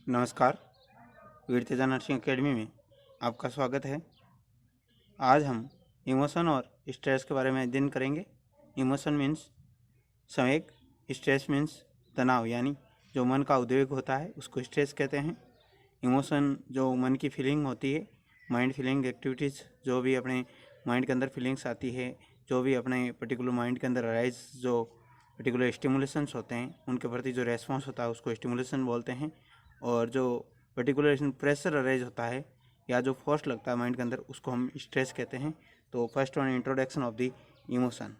नमस्कार। वीर Teja nursing academy में आपका स्वागत है। आज हम इमोशन और स्ट्रेस के बारे में अध्ययन करेंगे। इमोशन मीन्स संवेग, स्ट्रेस मीन्स तनाव, यानी जो मन का उद्वेग होता है उसको स्ट्रेस कहते हैं। इमोशन जो मन की फीलिंग होती है, माइंड फीलिंग एक्टिविटीज़, जो भी अपने माइंड के अंदर फीलिंग्स आती है, जो भी अपने पर्टिकुलर माइंड के अंदर अराइज जो पर्टिकुलर स्टिमुलेशंस होते हैं उनके प्रति जो रेस्पॉन्स होता है उसको स्टिमुलेशन बोलते हैं। और जो पर्टिकुलर प्रेशर अरेज होता है या जो फोर्स लगता है माइंड के अंदर उसको हम स्ट्रेस कहते हैं। तो first one, introduction of the emotion.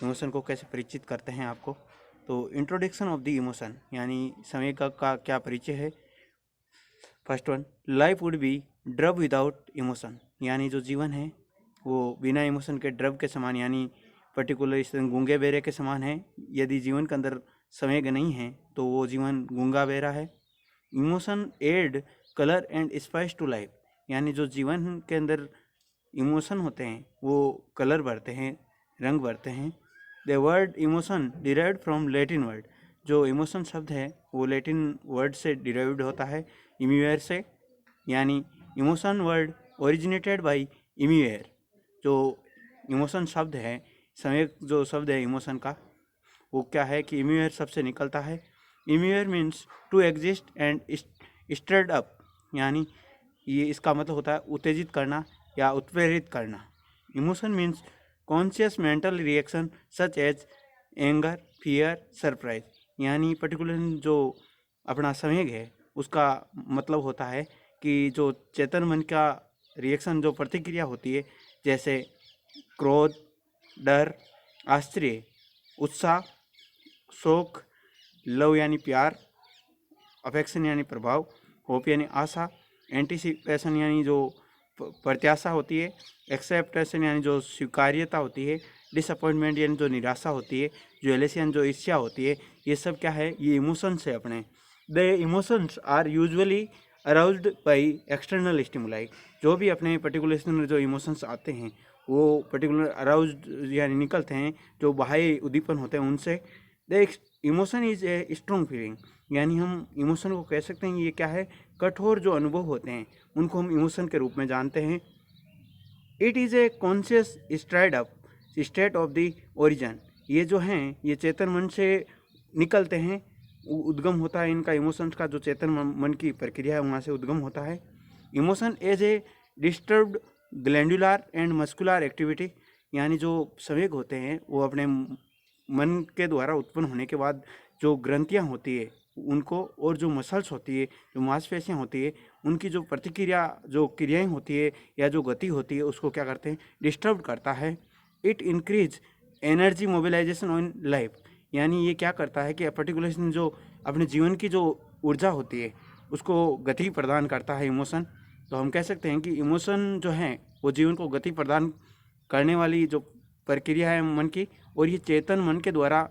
Emotion को कैसे परिचित करते हैं आपको। तो इंट्रोडक्शन ऑफ द इमोशन यानी संवेग का क्या परिचय है। First one, life would be drupe without emotion, यानी जो जीवन है वो बिना इमोशन के ड्रब के समान, यानी पर्टिकुलर इस गूंगे बेरे के समान है। यदि जीवन के अंदर संवेग नहीं है तो वो जीवन गूंगा बेरा है। Emotion add colour and spice to life, यानी जो जीवन के अंदर इमोशन होते हैं वो कलर भरते हैं, रंग भरते हैं। The word emotion derived from Latin word, जो इमोशन शब्द है वो लैटिन वर्ड से डिराइव्ड होता है, इम्यूएर से। यानी इमोशन वर्ड ओरिजिनेटेड बाय इम्यूएर। जो इमोशन शब्द है, संवेग जो शब्द है इमोशन का, वो क्या है कि इम्यूएर सबसे निकलता है। इम्यूएर means to exist and stirred up, यानी ये इसका मतलब होता है उत्तेजित करना या उत्प्रेरित करना। Emotion means conscious mental reaction such as anger, fear, surprise, यानी पर्टिकुलर जो अपना संवेग है उसका मतलब होता है कि जो चेतन मन का रिएक्शन, जो प्रतिक्रिया होती है, जैसे क्रोध, डर, आश्चर्य, उत्साह, शोक, लव यानी प्यार, अफेक्शन यानी प्रभाव, होप यानी आशा, एंटीसिपेशन यानी जो प्रत्याशा होती है, एक्सेप्टेशन यानी जो स्वीकार्यता होती है, डिसअपॉइंटमेंट यानी जो निराशा होती है, जेलसी यानी जो ईर्ष्या होती है, ये सब क्या है, ये इमोशंस है अपने। The emotions are usually aroused by external stimuli, जो भी अपने पर्टिकुलर जो इमोशंस आते हैं वो पर्टिकुलर अराउज्ड यानी निकलते हैं जो बाह्य उद्दीपन होते हैं उनसे। The emotion is a strong feeling, यानी हम इमोशन को कह सकते हैं ये क्या है, कठोर जो अनुभव होते हैं उनको हम इमोशन के रूप में जानते हैं। It is a conscious STRIDE up state of the origin, ये जो हैं ये चेतन मन से निकलते हैं, उद्गम होता है इनका। इमोशंस का जो चेतन मन की प्रक्रिया है वहाँ से उद्गम होता है। Emotion as a disturbed glandular and muscular activity, यानी जो संवेग होते हैं वो अपने मन के द्वारा उत्पन्न होने के बाद जो ग्रंथियाँ होती है उनको, और जो मसल्स होती है, जो मांसपेशियाँ होती है, उनकी जो प्रतिक्रिया, जो क्रियाएं होती है या जो गति होती है उसको क्या करते हैं, डिस्टर्ब करता है। It increase energy mobilisation on life, यानी ये क्या करता है कि पर्टिकुलर जो अपने जीवन की जो ऊर्जा होती है उसको गति प्रदान करता है इमोशन। तो हम कह सकते हैं कि इमोशन जो हैं वो जीवन को गति प्रदान करने वाली जो प्रक्रिया है मन की, और ये चेतन मन के द्वारा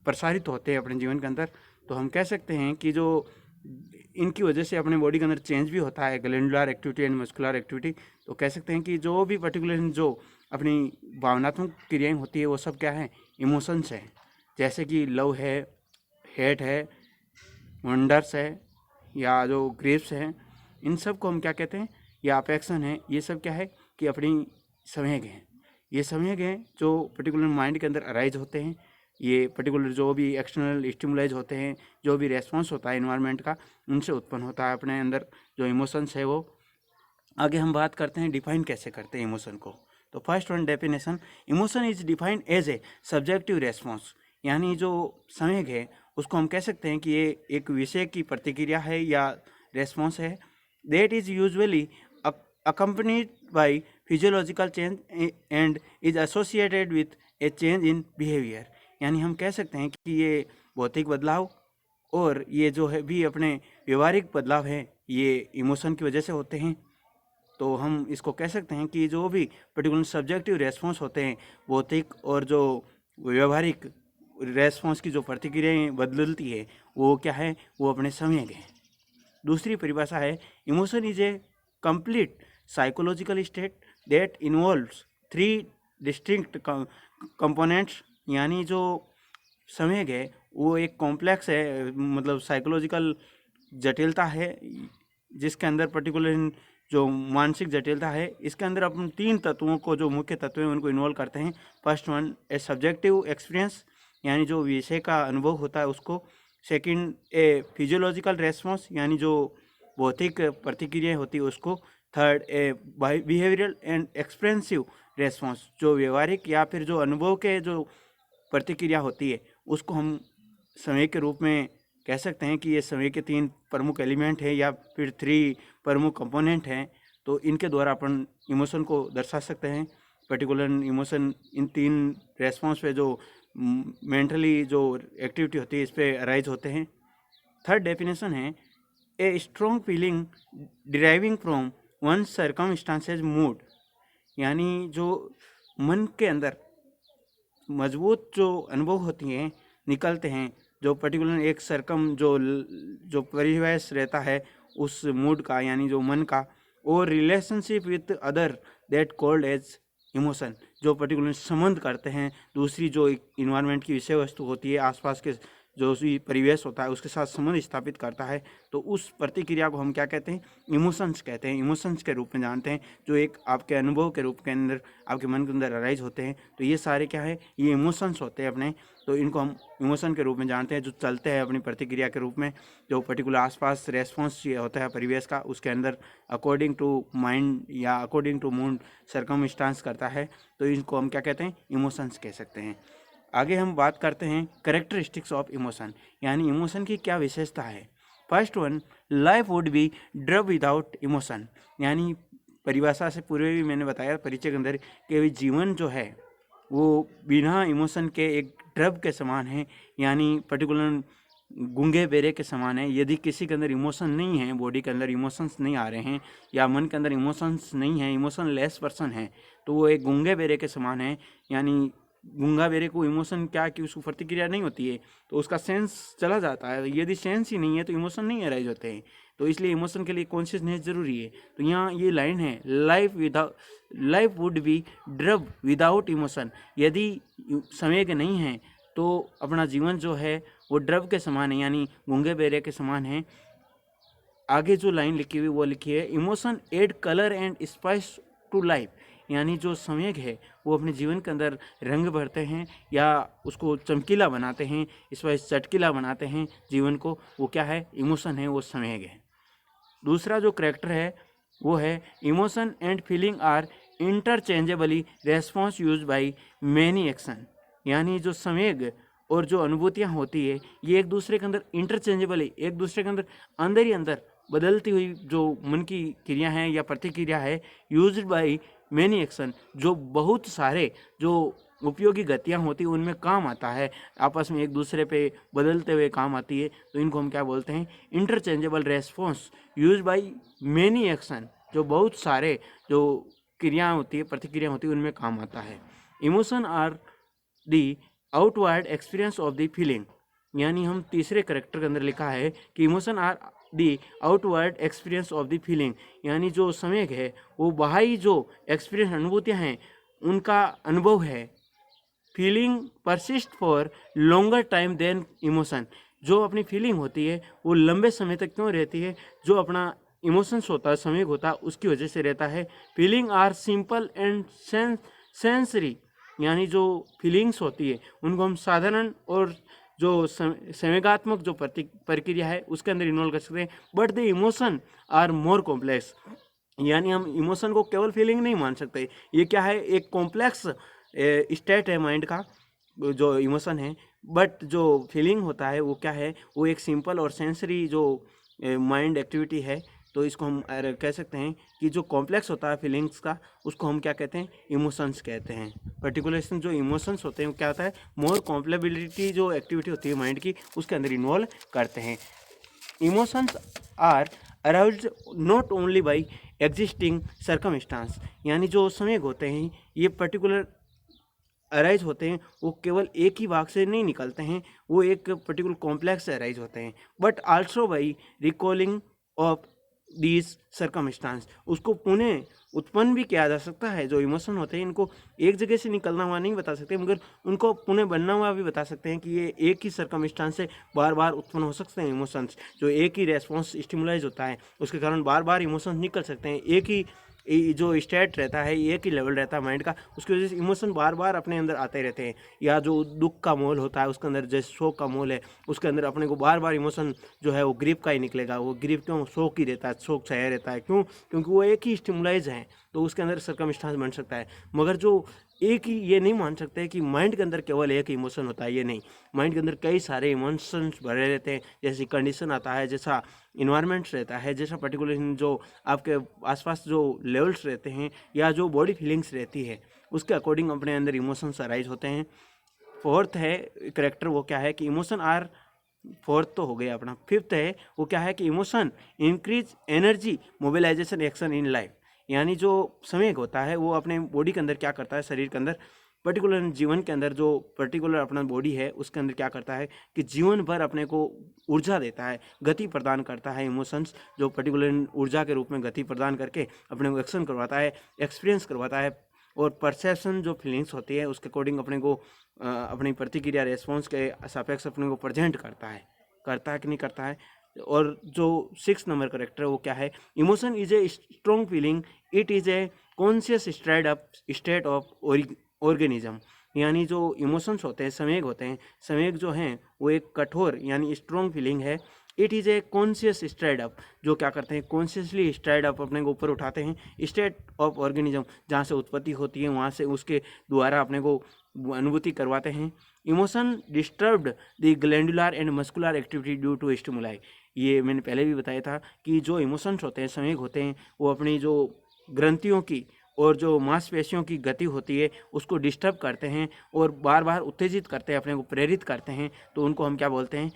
प्रसारित होते हैं अपने जीवन के अंदर। तो हम कह सकते हैं कि जो इनकी वजह से अपने बॉडी के अंदर चेंज भी होता है, glandular activity and muscular activity. तो कह सकते हैं कि जो भी पर्टिकुलर जो अपनी भावनात्मक क्रियाएं होती है वो सब क्या है, इमोशंस हैं। जैसे कि लव है, हेट है, वंडर्स है, या जो ग्रेप्स हैं, इन सब को हम क्या कहते हैं, या अफेक्शन है। ये सब क्या है कि अपनी संवेग हैं, ये संवेग हैं जो पर्टिकुलर माइंड के अंदर अराइज होते हैं। ये पर्टिकुलर जो भी एक्सटर्नल स्टिमुलाइज होते हैं, जो भी रेस्पॉन्स होता है इन्वायरमेंट का, उनसे उत्पन्न होता है अपने अंदर जो इमोशंस है वो। आगे हम बात करते हैं डिफाइन कैसे करते हैं इमोशन को। तो first one definition, emotion is defined as a subjective response, यानी जो संवेग है उसको हम कह सकते हैं कि ये एक विषय की प्रतिक्रिया है या रेस्पॉन्स है। That is usually accompanied by physiological change and is associated with a change in behavior, यानी हम कह सकते हैं कि ये भौतिक बदलाव और ये जो है भी अपने व्यवहारिक बदलाव हैं ये इमोशन की वजह से होते हैं। तो हम इसको कह सकते हैं कि जो भी पर्टिकुलर सब्जेक्टिव रेस्पॉन्स होते हैं भौतिक और जो व्यवहारिक रेस्पॉन्स की जो प्रतिक्रियाएं बदलती है वो क्या है, वो अपने संवेग हैं। दूसरी परिभाषा है, emotion is a complete psychological state that involves 3 distinct components, यानी जो संवेग है वो एक कॉम्प्लेक्स है, मतलब साइकोलॉजिकल जटिलता है, जिसके अंदर पर्टिकुलर जो मानसिक जटिलता है, इसके अंदर अपन 3 तत्वों को, जो मुख्य तत्व हैं, उनको इन्वॉल्व करते हैं। फर्स्ट वन ए सब्जेक्टिव एक्सपीरियंस, यानी जो विषय का अनुभव होता है उसको। सेकंड ए फिजियोलॉजिकल रेस्पॉन्स, यानी जो भौतिक प्रतिक्रिया होती है उसको। Third A behavioural and expressive response, जो व्यवहारिक या फिर जो अनुभव के जो प्रतिक्रिया होती है उसको हम समय के रूप में कह सकते हैं कि ये समय के 3 प्रमुख एलिमेंट हैं या फिर 3 प्रमुख कंपोनेंट हैं। तो इनके द्वारा अपन इमोशन को दर्शा सकते हैं। पर्टिकुलर इमोशन इन 3 रेस्पॉन्स पे जो मेंटली जो एक्टिविटी होती है इस पे अराइज होते हैं। थर्ड डेफिनेशन है a strong feeling deriving from one circumstances mood, यानी जो मन के अंदर मजबूत जो अनुभव होती हैं निकलते हैं, जो पर्टिकुलर एक सरकम जो परिवेश रहता है उस मूड का, यानी जो मन का, और relationship with other that called as emotion, जो पर्टिकुलर संबंध करते हैं दूसरी जो इन्वायरमेंट की विषय वस्तु होती है, आसपास के जो भी परिवेश होता है उसके साथ संबंध स्थापित करता है, तो उस प्रतिक्रिया को हम क्या कहते हैं? इमोशंस कहते हैं, इमोशंस के रूप में जानते हैं, जो एक आपके अनुभव के रूप के अंदर आपके मन के अंदर अराइज होते हैं। तो ये सारे क्या है? ये इमोशंस होते हैं अपने, तो इनको हम इमोशन के रूप में जानते हैं, जो चलते हैं अपनी प्रतिक्रिया के रूप में, जो पर्टिकुलर आसपास रेस्पॉन्स होता है परिवेश का, उसके अंदर अकॉर्डिंग टू माइंड या अकॉर्डिंग टू मूड सर्कमस्टांस करता है, तो इनको हम क्या कहते हैं? इमोशंस कह सकते हैं। आगे हम बात करते हैं कैरेक्टरिस्टिक्स ऑफ इमोशन, यानी इमोशन की क्या विशेषता है। First one, life would be drupe without emotion, यानी परिभाषा से पूर्व भी मैंने बताया परिचय के अंदर कि जीवन जो है वो बिना इमोशन के एक ड्रब के समान है, यानी पर्टिकुलर गूंगे बेरे के समान है। यदि किसी के अंदर इमोशन नहीं है, बॉडी के अंदर इमोशंस नहीं आ रहे हैं या मन के अंदर इमोशंस नहीं है, इमोशन लेस पर्सन है, तो वो एक गूंगे बेरे के समान है। यानी गूंगा बेरे को इमोशन क्या कि उसको प्रतिक्रिया नहीं होती है, तो उसका सेंस चला जाता है। यदि सेंस ही नहीं है तो इमोशन नहीं अराइज होते हैं, तो इसलिए इमोशन के लिए कॉन्शियसनेस जरूरी है। तो यहाँ ये लाइन है, life would be drupe without emotion, यदि संवेग नहीं है तो अपना जीवन जो है वो ड्रब के समान है, यानी गूंगे बेरे के समान है। आगे जो लाइन लिखी हुई वो लिखी है, emotion add colour and spice to life, यानी जो संवेग है वो अपने जीवन के अंदर रंग भरते हैं या उसको चमकीला बनाते हैं, स्पाइस चटकीला बनाते हैं जीवन को। वो क्या है? इमोशन है, वो संवेग है। दूसरा जो करैक्टर है वो है, emotion and feeling are interchangeably response use by many action, यानी जो संवेग और जो अनुभूतियाँ होती है ये एक दूसरे के अंदर इंटरचेंजेबल है, एक दूसरे के अंदर ही अंदर बदलती हुई जो मन की क्रिया है या प्रतिक्रिया है, यूज्ड बाय मैनी एक्शन, जो बहुत सारे जो उपयोगी गतियाँ होती हैं उनमें काम आता है, आपस में एक दूसरे पे बदलते हुए काम आती है, तो इनको हम क्या बोलते हैं? Interchangeable response use by many action, जो बहुत सारे जो क्रियाएँ होती है, प्रतिक्रिया होती है, उनमें काम आता है। Emotion are the outward experience of the feeling, यानी हम तीसरे करेक्टर के अंदर लिखा है कि emotion are the outward experience of the feeling, यानी जो संवेग है वो बाहरी जो एक्सपीरियंस अनुभूतियाँ हैं उनका अनुभव है। Feeling persist for longer time than emotion, जो अपनी फीलिंग होती है वो लंबे समय तक क्यों रहती है? जो अपना इमोशंस होता है, संवेग होता है, उसकी वजह से रहता है। Feeling are simple and sensory, यानी जो फीलिंग्स होती है उनको हम साधारण और जो संवेगात्मक जो प्रक्रिया है उसके अंदर इन्वॉल्व कर सकते हैं। But the emotion are more complex, यानी हम इमोशन को केवल फीलिंग नहीं मान सकते, ये क्या है? एक कॉम्प्लेक्स स्टेट है माइंड का जो इमोशन है। बट जो फीलिंग होता है वो क्या है? वो एक सिंपल और सेंसरी जो माइंड एक्टिविटी है, तो इसको हम कह सकते हैं कि जो कॉम्प्लेक्स होता है फीलिंग्स का उसको हम क्या कहते हैं? इमोशंस कहते हैं। पर्टिकुलर जो इमोशंस होते हैं वो क्या होता है? मोर कॉम्प्लेबिलिटी जो एक्टिविटी होती है माइंड की उसके अंदर इन्वॉल्व करते हैं। Emotions are aroused not only by existing circumstance, यानी जो संवेग होते हैं ये पर्टिकुलर अराइज होते हैं, वो केवल एक ही भाग से नहीं निकलते हैं, वो एक पर्टिकुलर कॉम्प्लेक्स से अराइज होते हैं। But also by recalling of these circumstance, उसको पुनः उत्पन्न भी किया जा सकता है। जो इमोशन होते हैं इनको एक जगह से निकलना हुआ नहीं बता सकते, मगर उनको पुनः बनना हुआ भी बता सकते हैं कि ये एक ही सर्कमस्टांस से बार बार उत्पन्न हो सकते हैं इमोशंस। जो एक ही रेस्पॉन्स स्टिमुलाइज होता है उसके कारण बार बार इमोशंस निकल सकते हैं। एक ही जो स्टेट रहता है, एक ही लेवल रहता है माइंड का, उसकी वजह से इमोशन बार बार अपने अंदर आते रहते हैं। या जो दुख का मोल होता है उसके अंदर, जैसे शोक का मोल है, उसके अंदर अपने को बार बार इमोशन जो है वो ग्रीफ का ही निकलेगा। वो ग्रीफ क्यों? शोक ही रहता है, शोक छाया रहता है। क्यों? क्योंकि वो एक ही स्टिमुलाइज है, तो उसके अंदर सर्कमस्टांस बन सकता है। मगर जो एक ही, ये नहीं मान सकते कि माइंड के अंदर केवल एक इमोशन होता है, ये नहीं। माइंड के अंदर कई सारे इमोशंस भरे रहते हैं। जैसी कंडीशन आता है, जैसा इन्वायरमेंट रहता है, जैसा पर्टिकुलर जो आपके आसपास जो लेवल्स रहते हैं या जो बॉडी फीलिंग्स रहती है, उसके अकॉर्डिंग अपने अंदर इमोशंस अराइज होते हैं। फोर्थ है करेक्टर, वो क्या है कि इमोशन आर, फोर्थ तो हो गया अपना। फिफ्थ है वो क्या है कि emotion increase energy mobilisation action in life. यानी जो संवेग होता है वो अपने बॉडी के अंदर क्या करता है, शरीर के अंदर, पर्टिकुलर जीवन के अंदर जो पर्टिकुलर अपना बॉडी है उसके अंदर क्या करता है कि जीवन भर अपने को ऊर्जा देता है, गति प्रदान करता है। इमोशंस जो पर्टिकुलर ऊर्जा के रूप में गति प्रदान करके अपने को एक्शन करवाता है, एक्सपीरियंस करवाता है। और परसेप्शन जो फीलिंग्स होती है उसके अकॉर्डिंग अपने को अपनी प्रतिक्रिया, रेस्पॉन्स के सापेक्ष अपने को प्रेजेंट करता है कि नहीं करता है। और जो 6 नंबर करेक्टर वो क्या है, emotion is a strong feeling, it is a conscious state of organism. यानी जो इमोशंस होते हैं, संवेग होते हैं, संवेग जो हैं वो एक कठोर यानी स्ट्रॉन्ग फीलिंग है। It is a conscious STRIDE up, जो क्या करते हैं, कॉन्शियसली स्ट्राइड अप अपने को ऊपर उठाते हैं। स्टेट ऑफ ऑर्गेनिज्म, जहाँ से उत्पत्ति होती है वहाँ से उसके द्वारा अपने को अनुभूति करवाते हैं। Emotion disturbed the glandular and muscular activity due to stimuli. ये मैंने पहले भी बताया था कि जो इमोशंस होते हैं, संवेग होते हैं, वो अपनी जो ग्रंथियों की और जो मांसपेशियों की गति होती है उसको डिस्टर्ब करते हैं और बार बार उत्तेजित करते हैं, अपने को प्रेरित करते हैं। तो उनको हम क्या बोलते हैं,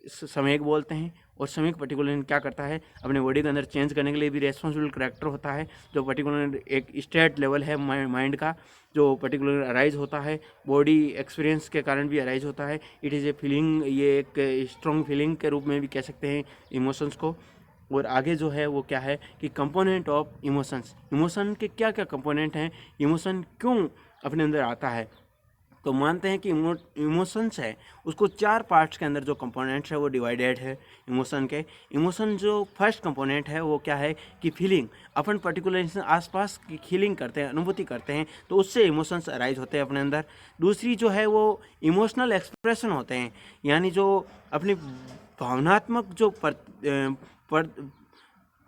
संवेग बोलते हैं। और संवेग पर्टिकुलर क्या करता है, अपने बॉडी के अंदर चेंज करने के लिए भी रेस्पॉन्सिबल करेक्टर होता है। जो पर्टिकुलर एक स्टेट लेवल है माइंड का, जो पर्टिकुलर अराइज होता है, बॉडी एक्सपीरियंस के कारण भी अराइज होता है। इट इज़ ए फीलिंग, ये एक स्ट्रॉन्ग फीलिंग के रूप में भी कह सकते हैं इमोशंस को। और आगे जो है वो क्या है कि कंपोनेंट ऑफ इमोशंस, इमोशन के क्या क्या कंपोनेंट हैं, इमोशन क्यों अपने अंदर आता है। तो मानते हैं कि इमोशंस है उसको 4 पार्ट्स के अंदर जो कंपोनेंट्स है वो डिवाइडेड है इमोशन के। इमोशन जो फर्स्ट कंपोनेंट है वो क्या है कि फीलिंग, अपन पर्टिकुलर आसपास की फीलिंग करते हैं, अनुभूति करते हैं, तो उससे इमोशंस अराइज होते हैं अपने अंदर। दूसरी जो है वो इमोशनल एक्सप्रेशन होते हैं, यानी जो अपनी भावनात्मक जो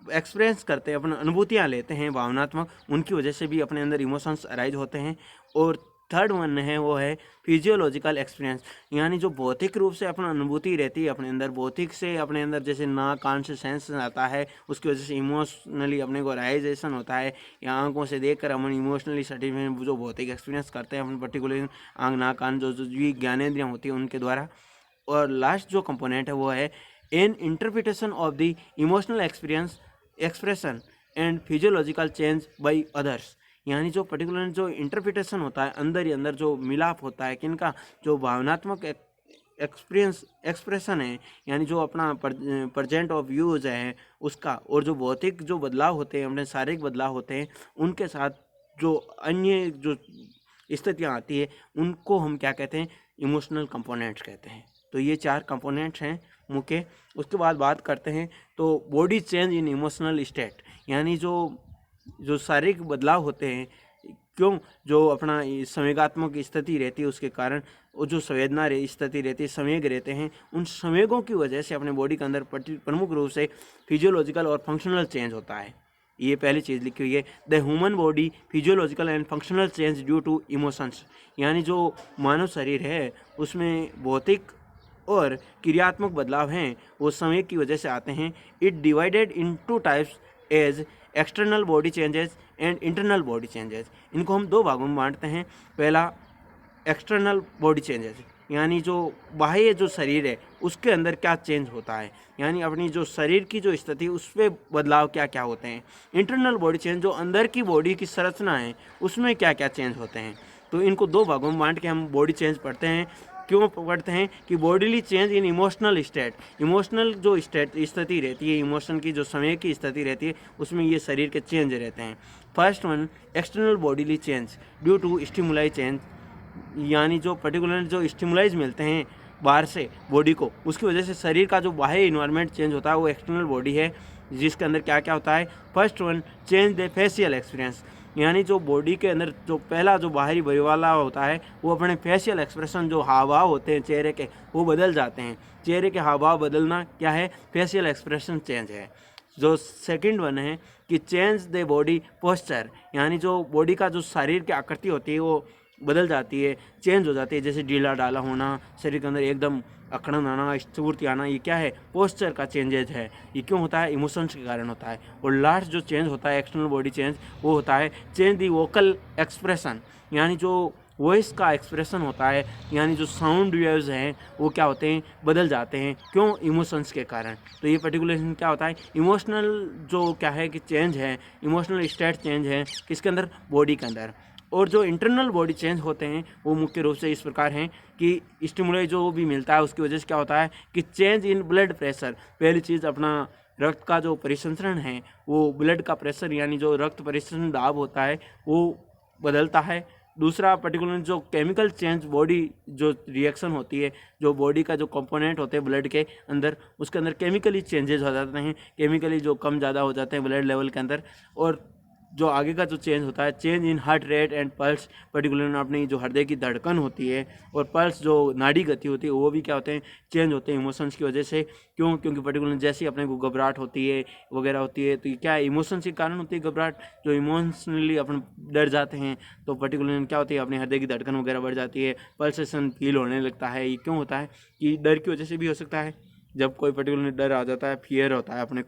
एक्सपीरियंस करते हैं, अपनी अनुभूतियाँ लेते हैं भावनात्मक, उनकी वजह से भी अपने अंदर इमोशंस अराइज होते हैं। और थर्ड वन है वो है फिजियोलॉजिकल एक्सपीरियंस, यानी जो भौतिक रूप से अपना अनुभूति रहती है अपने अंदर, भौतिक से अपने अंदर जैसे नाक कान से सेंस आता है, उसकी वजह से इमोशनली अपने को राइजेशन होता है, या आंखों से देखकर हम इमोशनली सर्टिफिकेट जो भौतिक एक्सपीरियंस करते हैं अपन पर्टिकुलर आंख नाक कान जो भी ज्ञानेंद्रियाँ होती हैं उनके द्वारा। और लास्ट जो कंपोनेंट है वो है N interpretation of the emotional expression and physiological change by others. यानी जो पर्टिकुलर जो इंटरप्रिटेशन होता है, अंदर ही अंदर जो मिलाप होता है किनका, जो भावनात्मक एक्सप्रेशन है, यानी जो अपना प्रेजेंट ऑफ व्यूज है उसका, और जो भौतिक जो बदलाव होते हैं, अपने शारीरिक बदलाव होते हैं, उनके साथ जो अन्य जो स्थितियाँ आती है उनको हम क्या कहते हैं, इमोशनल कंपोनेंट्स कहते हैं। तो ये 4 कंपोनेंट्स हैं मुख्य। उसके बाद बात करते हैं तो body change in emotional state, यानी जो शारीरिक बदलाव होते हैं, क्यों, जो अपना संवेगात्मक स्थिति रहती है उसके कारण, और जो संवेदना स्थिति रहती है, संवेग रहते हैं, उन संवेगों की वजह से अपने बॉडी के अंदर प्रमुख रूप से फिजियोलॉजिकल और फंक्शनल चेंज होता है। ये पहली चीज़ लिखी हुई है, the human body physiological and functional change due to emotions. यानी जो मानव शरीर है उसमें भौतिक और क्रियात्मक बदलाव हैं वो संवेग की वजह से आते हैं। It divided in 2 types as external body changes and internal body changes. इनको हम 2 भागों में बांटते हैं। पहला एक्सटर्नल बॉडी चेंजेस, यानी जो बाह्य जो शरीर है उसके अंदर क्या चेंज होता है, यानी अपनी जो शरीर की जो स्थिति उस पर बदलाव क्या क्या होते हैं। इंटरनल बॉडी चेंज, जो अंदर की बॉडी की संरचना है उसमें क्या क्या चेंज होते हैं। तो इनको 2 भागों में बांट के हम बॉडी चेंज पढ़ते हैं। क्यों पढ़ते हैं कि bodily change in emotional state, emotional जो स्थिति रहती है, इमोशन की जो समय की स्थिति रहती है, उसमें ये शरीर के चेंज रहते हैं। First one, external bodily change due to stimuli change, यानी जो पर्टिकुलर जो स्टिमुलाइज मिलते हैं बाहर से बॉडी को, उसकी वजह से शरीर का जो बाहरी इन्वायरमेंट चेंज होता है, वो एक्सटर्नल बॉडी है, जिसके अंदर क्या क्या होता है। First one, change the facial experience, यानी जो बॉडी के अंदर जो पहला जो बाहरी वाला होता है, वो अपने फेशियल एक्सप्रेशन, जो हाव भाव होते हैं चेहरे के, वो बदल जाते हैं। चेहरे के हाव भाव बदलना क्या है, फेशियल एक्सप्रेशन चेंज है। जो सेकंड वन है कि चेंज द बॉडी पोस्चर, यानी जो बॉडी का जो शरीर की आकृति होती है वो बदल जाती है, चेंज हो जाती है, जैसे ढीला डाला होना, शरीर के अंदर एकदम अकड़न आना, स्फूर्ति आना, ये क्या है, पोस्चर का चेंजेज है। ये क्यों होता है, इमोशंस के कारण होता है। और लास्ट जो चेंज होता है, एक्सटर्नल बॉडी चेंज, वो होता है चेंज दी वोकल एक्सप्रेशन, यानी जो वॉइस का एक्सप्रेशन होता है, यानी जो साउंड वेव्स हैं वो क्या होते हैं, बदल जाते हैं। क्यों, इमोशंस के कारण। तो ये पर्टिकुलर क्या होता है, इमोशनल जो क्या है कि चेंज है, इमोशनल स्टेट चेंज है किसके अंदर, बॉडी के अंदर। और जो इंटरनल बॉडी चेंज होते हैं वो मुख्य रूप से इस प्रकार हैं कि स्टिमुलाई जो भी मिलता है उसकी वजह से क्या होता है कि चेंज इन ब्लड प्रेशर, पहली चीज़ अपना रक्त का जो परिसंचरण है, वो ब्लड का प्रेशर, यानी जो रक्त परिसंचरण दाब होता है वो बदलता है। दूसरा पर्टिकुलर जो केमिकल चेंज, बॉडी जो रिएक्शन होती है, जो बॉडी का जो कंपोनेंट होते हैं ब्लड के अंदर, उसके अंदर केमिकली चेंजेस हो जाते हैं, केमिकली जो कम ज़्यादा हो जाते हैं ब्लड लेवल के अंदर। और जो आगे का जो चेंज होता है, change in heart rate and pulse, particular अपनी जो हृदय की धड़कन होती है और पल्स जो नाड़ी गति होती है, वो भी क्या होते हैं, चेंज होते हैं इमोशंस की वजह से। क्यों, क्योंकि पर्टिकुलर जैसे ही अपने को घबराहट होती है वगैरह होती है, तो ये क्या है, इमोशंस के कारण होती है घबराहट। जो इमोशनली अपन डर जाते हैं तो पर्टिकुलर क्या होती है, अपनी हृदय की धड़कन वगैरह बढ़ जाती है, पल्सेशन फील होने लगता है। ये क्यों होता है कि डर की वजह से भी हो सकता है, जब कोई पर्टिकुलर डर आ जाता है, फियर होता है अपने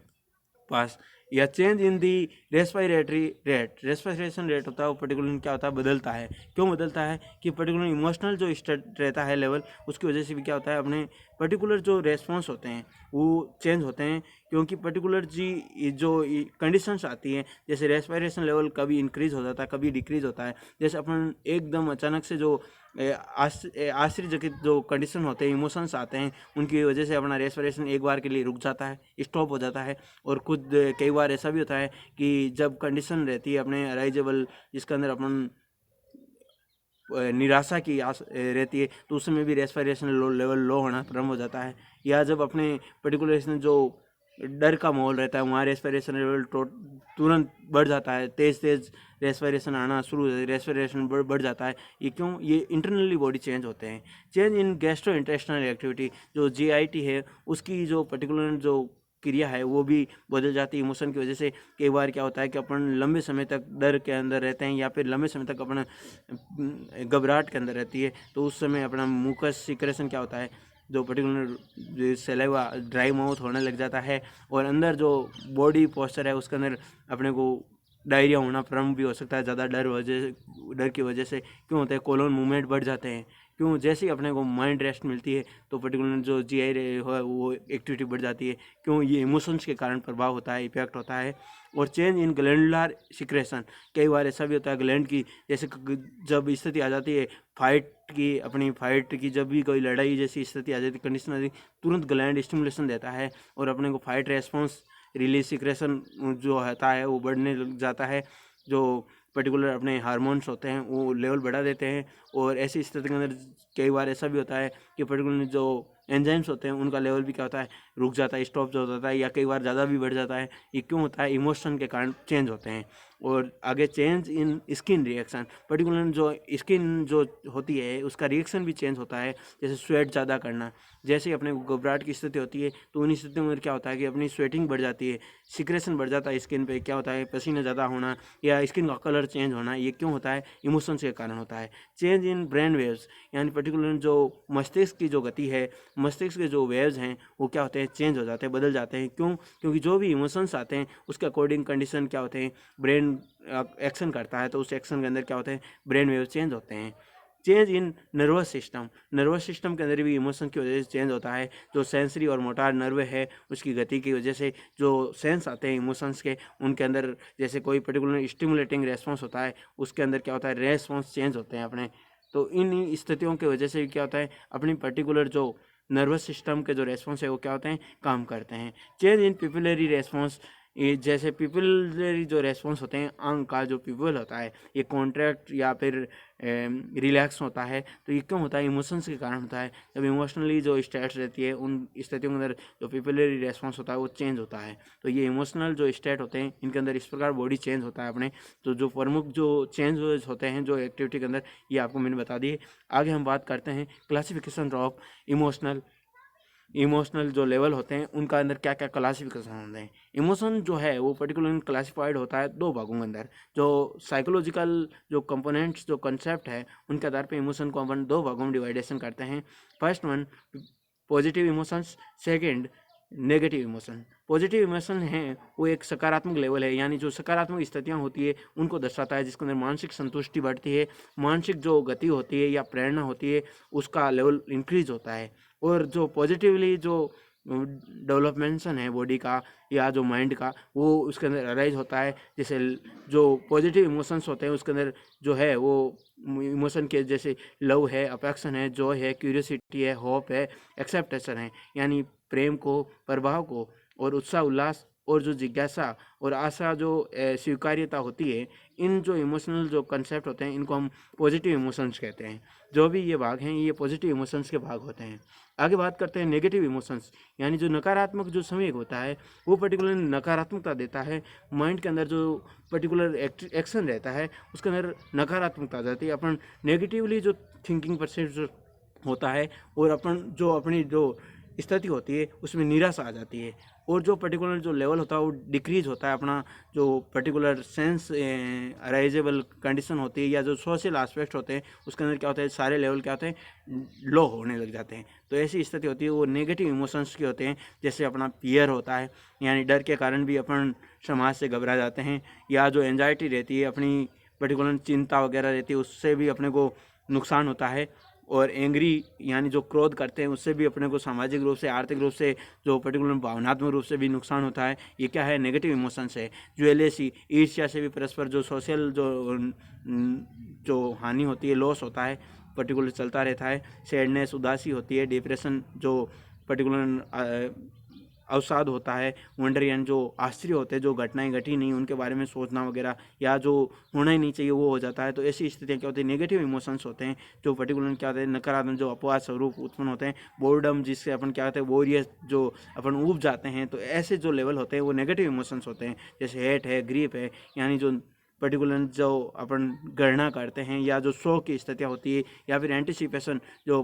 पास। या change in the respiratory rate, respiration rate होता है वो पर्टिकुलर क्या होता है, बदलता है। क्यों बदलता है कि पर्टिकुलर इमोशनल जो स्टेट रहता है लेवल, उसकी वजह से भी क्या होता है, अपने पर्टिकुलर जो रेस्पॉन्स होते हैं वो चेंज होते हैं। क्योंकि पर्टिकुलर जी जो कंडीशंस आती हैं, जैसे रेस्पिरेशन लेवल कभी इंक्रीज हो जाता है, कभी डिक्रीज होता है। जैसे अपन एकदम अचानक से जो आश्चर्यचकित जो कंडीशन होते हैं, इमोशंस आते हैं, उनकी वजह से अपना रेस्पिरेशन एक बार के लिए रुक जाता है, स्टॉप हो जाता है। और खुद कई बार ऐसा भी होता है कि जब कंडीशन रहती है अपने अराइजेबल, जिसके अंदर अपन निराशा की आस रहती है, तो उस समय भी रेस्पिरेशन लेवल लो होना प्रारंभ हो जाता है। या जब अपने पर्टिकुलर जो डर का माहौल रहता है, वहाँ रेस्पिरेशन लेवल तुरंत बढ़ जाता है, तेज़ तेज़ रेस्पिरेशन आना शुरू हो जाता है, रेस्पिरेशन बढ़ जाता है। ये क्यों, ये इंटरनली बॉडी चेंज होते हैं। Change in gastro intestinal activity, जो GIT है उसकी जो पर्टिकुलर जो क्रिया है वो भी बदल जाती है इमोशन की वजह से। कई बार क्या होता है कि अपन लंबे समय तक डर के अंदर रहते हैं, या फिर लंबे समय तक अपना घबराहट के अंदर रहती है, तो उस समय अपना मुकस सिक्रेशन क्या होता है, जो पर्टिकुलर सलाइवा ड्राई माउथ होने लग जाता है। और अंदर जो बॉडी पोस्चर है उसके अंदर अपने को डायरिया होना प्रारंभ भी हो सकता है, ज़्यादा डर की वजह से। क्यों होता है, कोलोन मूवमेंट बढ़ जाते हैं। क्यों, जैसे ही अपने को माइंड रेस्ट मिलती है तो पर्टिकुलर जो GI है वो एक्टिविटी बढ़ जाती है। क्यों, ये इमोशंस के कारण प्रभाव होता है, इफेक्ट होता है। और चेंज इन ग्लैंडुलर सिक्रेशन, कई बार ऐसा भी होता है ग्लैंड की, जैसे जब स्थिति आ जाती है फाइट की, अपनी फाइट की, जब भी कोई लड़ाई जैसी स्थिति आ जाती है, कंडीशन आ जाती है, तुरंत ग्लैंड स्टिमुलेशन देता है और अपने को फाइट रेस्पॉन्स रिलीज सिक्रेशन जो होता है वो बढ़ने लग जाता है। जो पर्टिकुलर अपने हार्मोन्स होते हैं वो लेवल बढ़ा देते हैं। और ऐसी स्थिति के अंदर कई बार ऐसा भी होता है कि पर्टिकुलर जो एंजाइम्स होते हैं उनका लेवल भी क्या होता है, रुक जाता है, स्टॉप हो जाता है, या कई बार ज़्यादा भी बढ़ जाता है। ये क्यों होता है, इमोशन के कारण चेंज होते हैं। और आगे change in skin reaction, particular जो स्किन जो होती है उसका रिएक्शन भी चेंज होता है। जैसे स्वेट ज़्यादा करना, जैसे अपने घबराहट की स्थिति होती है तो उन स्थितियों में क्या होता है कि अपनी स्वेटिंग बढ़ जाती है, सिक्रेशन बढ़ जाता है स्किन पे, क्या होता है, पसीना ज़्यादा होना या स्किन का कलर चेंज होना। ये क्यों होता है, इमोशंस के कारण होता है। चेंज इन ब्रेन वेव्स, यानी पर्टिकुलर जो मस्तिष्क की जो गति है, मस्तिष्क के जो वेव्स हैं वो क्या होते हैं, चेंज हो जाते हैं, बदल जाते हैं। क्यों, क्योंकि जो भी इमोशंस आते हैं उसके अकॉर्डिंग कंडीशन क्या होते हैं, ब्रेन एक्शन करता है, तो उस एक्शन के अंदर क्या होते हैं, ब्रेन वेव चेंज होते हैं। Change in nervous system, nervous system के अंदर भी इमोशन की वजह से चेंज होता है। जो सेंसरी और मोटार नर्व है उसकी गति की वजह से जो सेंस आते हैं इमोशंस के, उनके अंदर जैसे कोई पर्टिकुलर स्टिमुलेटिंग रेस्पॉन्स होता है उसके अंदर क्या होता है, रेस्पॉन्स चेंज होते हैं अपने। तो इन स्थितियों की वजह से क्या होता है, अपनी पर्टिकुलर जो नर्वस सिस्टम के जो रेस्पॉन्स है वो क्या होते हैं, काम करते हैं। चेंज इन पिपुलरी रेस्पॉन्स, ये जैसे पिपुलरी जो रेस्पॉन्स होते हैं, अंग का जो पिपुल होता है ये कॉन्ट्रैक्ट या फिर रिलैक्स होता है। तो ये क्यों होता है, इमोशंस के कारण होता है। जब इमोशनली जो स्टेट्स रहती है उन स्थितियों के अंदर जो पिपुलरी रेस्पॉन्स होता है वो चेंज होता है। तो ये इमोशनल जो स्टेट होते हैं इनके अंदर इस प्रकार बॉडी चेंज होता है अपने। तो जो प्रमुख जो चेंज होते हैं जो एक्टिविटी के अंदर, ये आपको मैंने बता दिए। आगे हम बात करते हैं क्लासिफिकेशन ऑफ इमोशनल जो लेवल होते हैं उनका अंदर क्या क्या क्लासिफिकेशन होते हैं। इमोशन जो है वो पर्टिकुलरली क्लासिफाइड होता है दो भागों के अंदर। जो साइकोलॉजिकल जो कंपोनेंट्स जो कंसेप्ट है उनके आधार पे इमोशन को अपन दो भागों में डिवाइडेशन करते हैं। First one positive emotions, second negative emotion. Positive emotion है वो एक सकारात्मक लेवल है, यानी जो सकारात्मक स्थितियाँ होती है उनको दर्शाता है, जिसके अंदर मानसिक संतुष्टि बढ़ती है, मानसिक जो गति होती है या प्रेरणा होती है उसका लेवल इंक्रीज होता है। और जो पॉजिटिवली जो डेवलपमेंशन है बॉडी का या जो माइंड का वो उसके अंदर अराइज होता है। जैसे जो पॉजिटिव इमोशंस होते हैं उसके अंदर जो है वो इमोशन के जैसे लव है, अफेक्शन है, जॉय है, क्यूरियोसिटी है, होप है, एक्सेप्टेशन है, यानी प्रेम को, प्रभाव को, और उत्साह उल्लास और जो जिज्ञासा और आशा जो स्वीकार्यता होती है, इन जो इमोशनल जो कंसेप्ट होते हैं इनको हम पॉजिटिव इमोशंस कहते हैं। जो भी ये भाग हैं ये पॉजिटिव इमोशंस के भाग होते हैं। आगे बात करते हैं नेगेटिव इमोशंस, यानी जो नकारात्मक जो संवेग होता है वो पर्टिकुलर नकारात्मकता देता है। माइंड के अंदर जो पर्टिकुलर एक्शन रहता है उसके अंदर नकारात्मकता आ जाती है। अपन नेगेटिवली जो थिंकिंग प्रोसेस होता है और अपन जो अपनी जो स्थिति होती है उसमें निराशा आ जाती है। और जो पर्टिकुलर जो लेवल होता है वो डिक्रीज होता है। अपना जो पर्टिकुलर सेंस अराइजेबल कंडीशन होती है या जो सोशल एस्पेक्ट होते हैं उसके अंदर क्या होता है, सारे लेवल क्या होते हैं, लो होने लग जाते हैं। तो ऐसी स्थिति होती है वो नेगेटिव इमोशंस की होते हैं। जैसे अपना फियर होता है, यानी डर के कारण भी अपन समाज से घबरा जाते हैं, या जो एंजाइटी रहती है, अपनी पर्टिकुलर चिंता वगैरह रहती है, उससे भी अपने को नुकसान होता है। और एंग्री यानी जो क्रोध करते हैं उससे भी अपने को सामाजिक रूप से, आर्थिक रूप से, जो पर्टिकुलर भावनात्मक रूप से भी नुकसान होता है। ये क्या है, नेगेटिव इमोशंस है। ज्वेलेसी, ईर्ष्या से भी परस्पर जो सोशल जो हानि होती है, लॉस होता है, पर्टिकुलर चलता रहता है। सैडनेस, उदासी होती है। डिप्रेशन जो पर्टिकुलर अवसाद होता है। वंडर यानी जो आश्चर्य होते हैं, जो घटनाएं घटी नहीं उनके बारे में सोचना वगैरह, या जो होना ही नहीं चाहिए वो हो जाता है। तो ऐसी स्थितियाँ क्या होती है, नेगेटिव इमोशंस होते हैं जो पर्टिकुलर क्या होते हैं, नकारात्मक जो अपवाद स्वरूप उत्पन्न होते हैं। बोर्डम, जिससे अपन क्या होते हैं, वोरियस, जो अपन ऊब जाते हैं। तो ऐसे जो लेवल होते हैं वो नेगेटिव इमोशंस होते हैं। जैसे हेट है, ग्रीफ है, यानी जो पर्टिकुलर जो अपन गणना करते हैं, या जो शोक की स्थितियाँ होती है, या फिर एंटिसिपेशन जो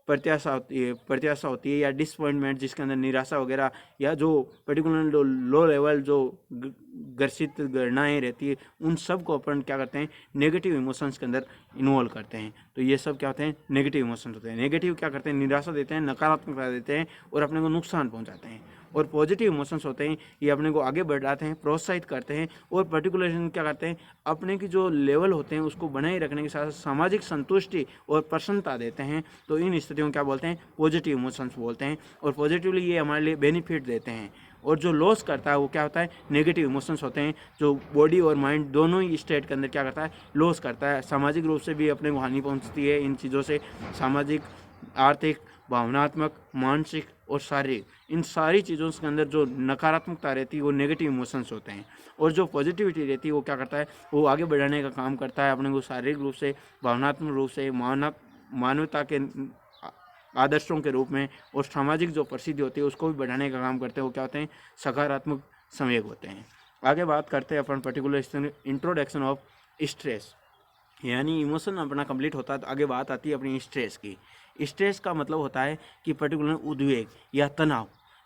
प्रत्याशा होती है, या डिसअपॉइंटमेंट जिसके अंदर निराशा वगैरह, या जो पर्टिकुलर लो लेवल जो ग्रसित गणनाएँ रहती है, उन सब को अपन क्या करते हैं, नेगेटिव इमोशंस के अंदर इन्वॉल्व करते हैं। तो ये सब क्या होते हैं, नेगेटिव इमोशंस होते हैं। नेगेटिव क्या करते हैं, निराशा देते हैं, नकारात्मकता देते हैं और अपने को नुकसान पहुँचाते हैं। और पॉजिटिव इमोशंस होते हैं ये अपने को आगे बढ़ाते हैं, प्रोत्साहित करते हैं, और पर्टिकुलर क्या करते हैं, अपने की जो लेवल होते हैं उसको बनाए रखने के साथ साथ सामाजिक संतुष्टि और प्रसन्नता देते हैं। तो इन स्थितियों को क्या बोलते हैं, पॉजिटिव इमोशंस बोलते हैं। और पॉजिटिवली ये हमारे लिए बेनिफिट देते हैं। और जो लॉस करता है वो क्या होता है, नेगेटिव इमोशंस होते हैं, जो बॉडी और माइंड दोनों ही स्टेट के अंदर क्या करता है, लॉस करता है। सामाजिक रूप से भी अपने को हानि पहुंचती है इन चीज़ों से। सामाजिक, आर्थिक, भावनात्मक, मानसिक और शारीरिक, इन सारी चीज़ों के अंदर जो नकारात्मकता रहती है वो नेगेटिव इमोशंस होते हैं। और जो पॉजिटिविटी रहती है वो क्या करता है, वो आगे बढ़ाने का काम करता है अपने को, शारीरिक रूप से, भावनात्मक रूप से, मानवता के आदर्शों के रूप में, और सामाजिक जो प्रसिद्धि होती है उसको भी बढ़ाने का काम करते हैं। वो क्या होते हैं, सकारात्मक संवेग होते हैं। आगे बात करते हैं अपन पर्टिकुलर इंट्रोडक्शन ऑफ स्ट्रेस, यानी इमोशन अपना कंप्लीट होता है तो आगे बात आती है अपनी स्ट्रेस की। स्ट्रेस का मतलब होता है कि पर्टिकुलर उद्वेग या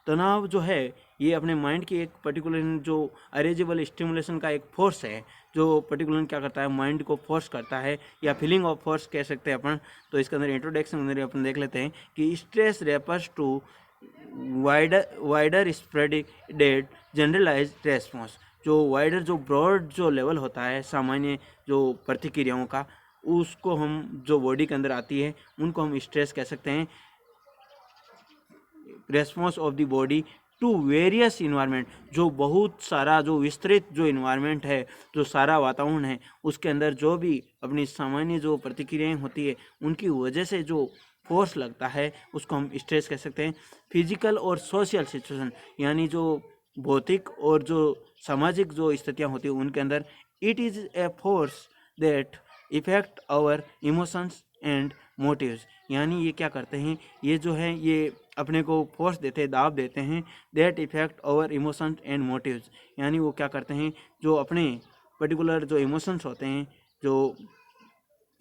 तनाव जो है ये अपने माइंड की एक पर्टिकुलर जो अरेजेबल स्टिमुलेशन का एक फोर्स है, जो पर्टिकुलर क्या करता है, माइंड को फोर्स करता है, या फीलिंग ऑफ फोर्स कह सकते हैं अपन। तो इसके अंदर इंट्रोडक्शन अंदर अपन देख लेते हैं कि stress refers to wider spreaded generalise response. जो वाइडर, जो ब्रॉड जो लेवल होता है सामान्य जो प्रतिक्रियाओं का, उसको हम जो बॉडी के अंदर आती है उनको हम स्ट्रेस कह सकते हैं। Response of the body to various environment, जो बहुत सारा जो विस्तृत जो इन्वायरमेंट है, जो सारा वातावरण है, उसके अंदर जो भी अपनी सामान्य जो प्रतिक्रियाएं होती है उनकी वजह से जो फोर्स लगता है उसको हम स्ट्रेस कह सकते हैं। फिजिकल और सोशल सिचुएशन, यानी जो भौतिक और जो सामाजिक जो स्थितियाँ होती हैं उनके अंदर, it is a force that effect our emotions and motives, यानी ये क्या करते हैं, ये जो है ये अपने को फोर्स देते हैं, दाब देते हैं, that effect our emotions and motives, यानी वो क्या करते हैं, जो अपने पर्टिकुलर जो इमोशंस होते हैं,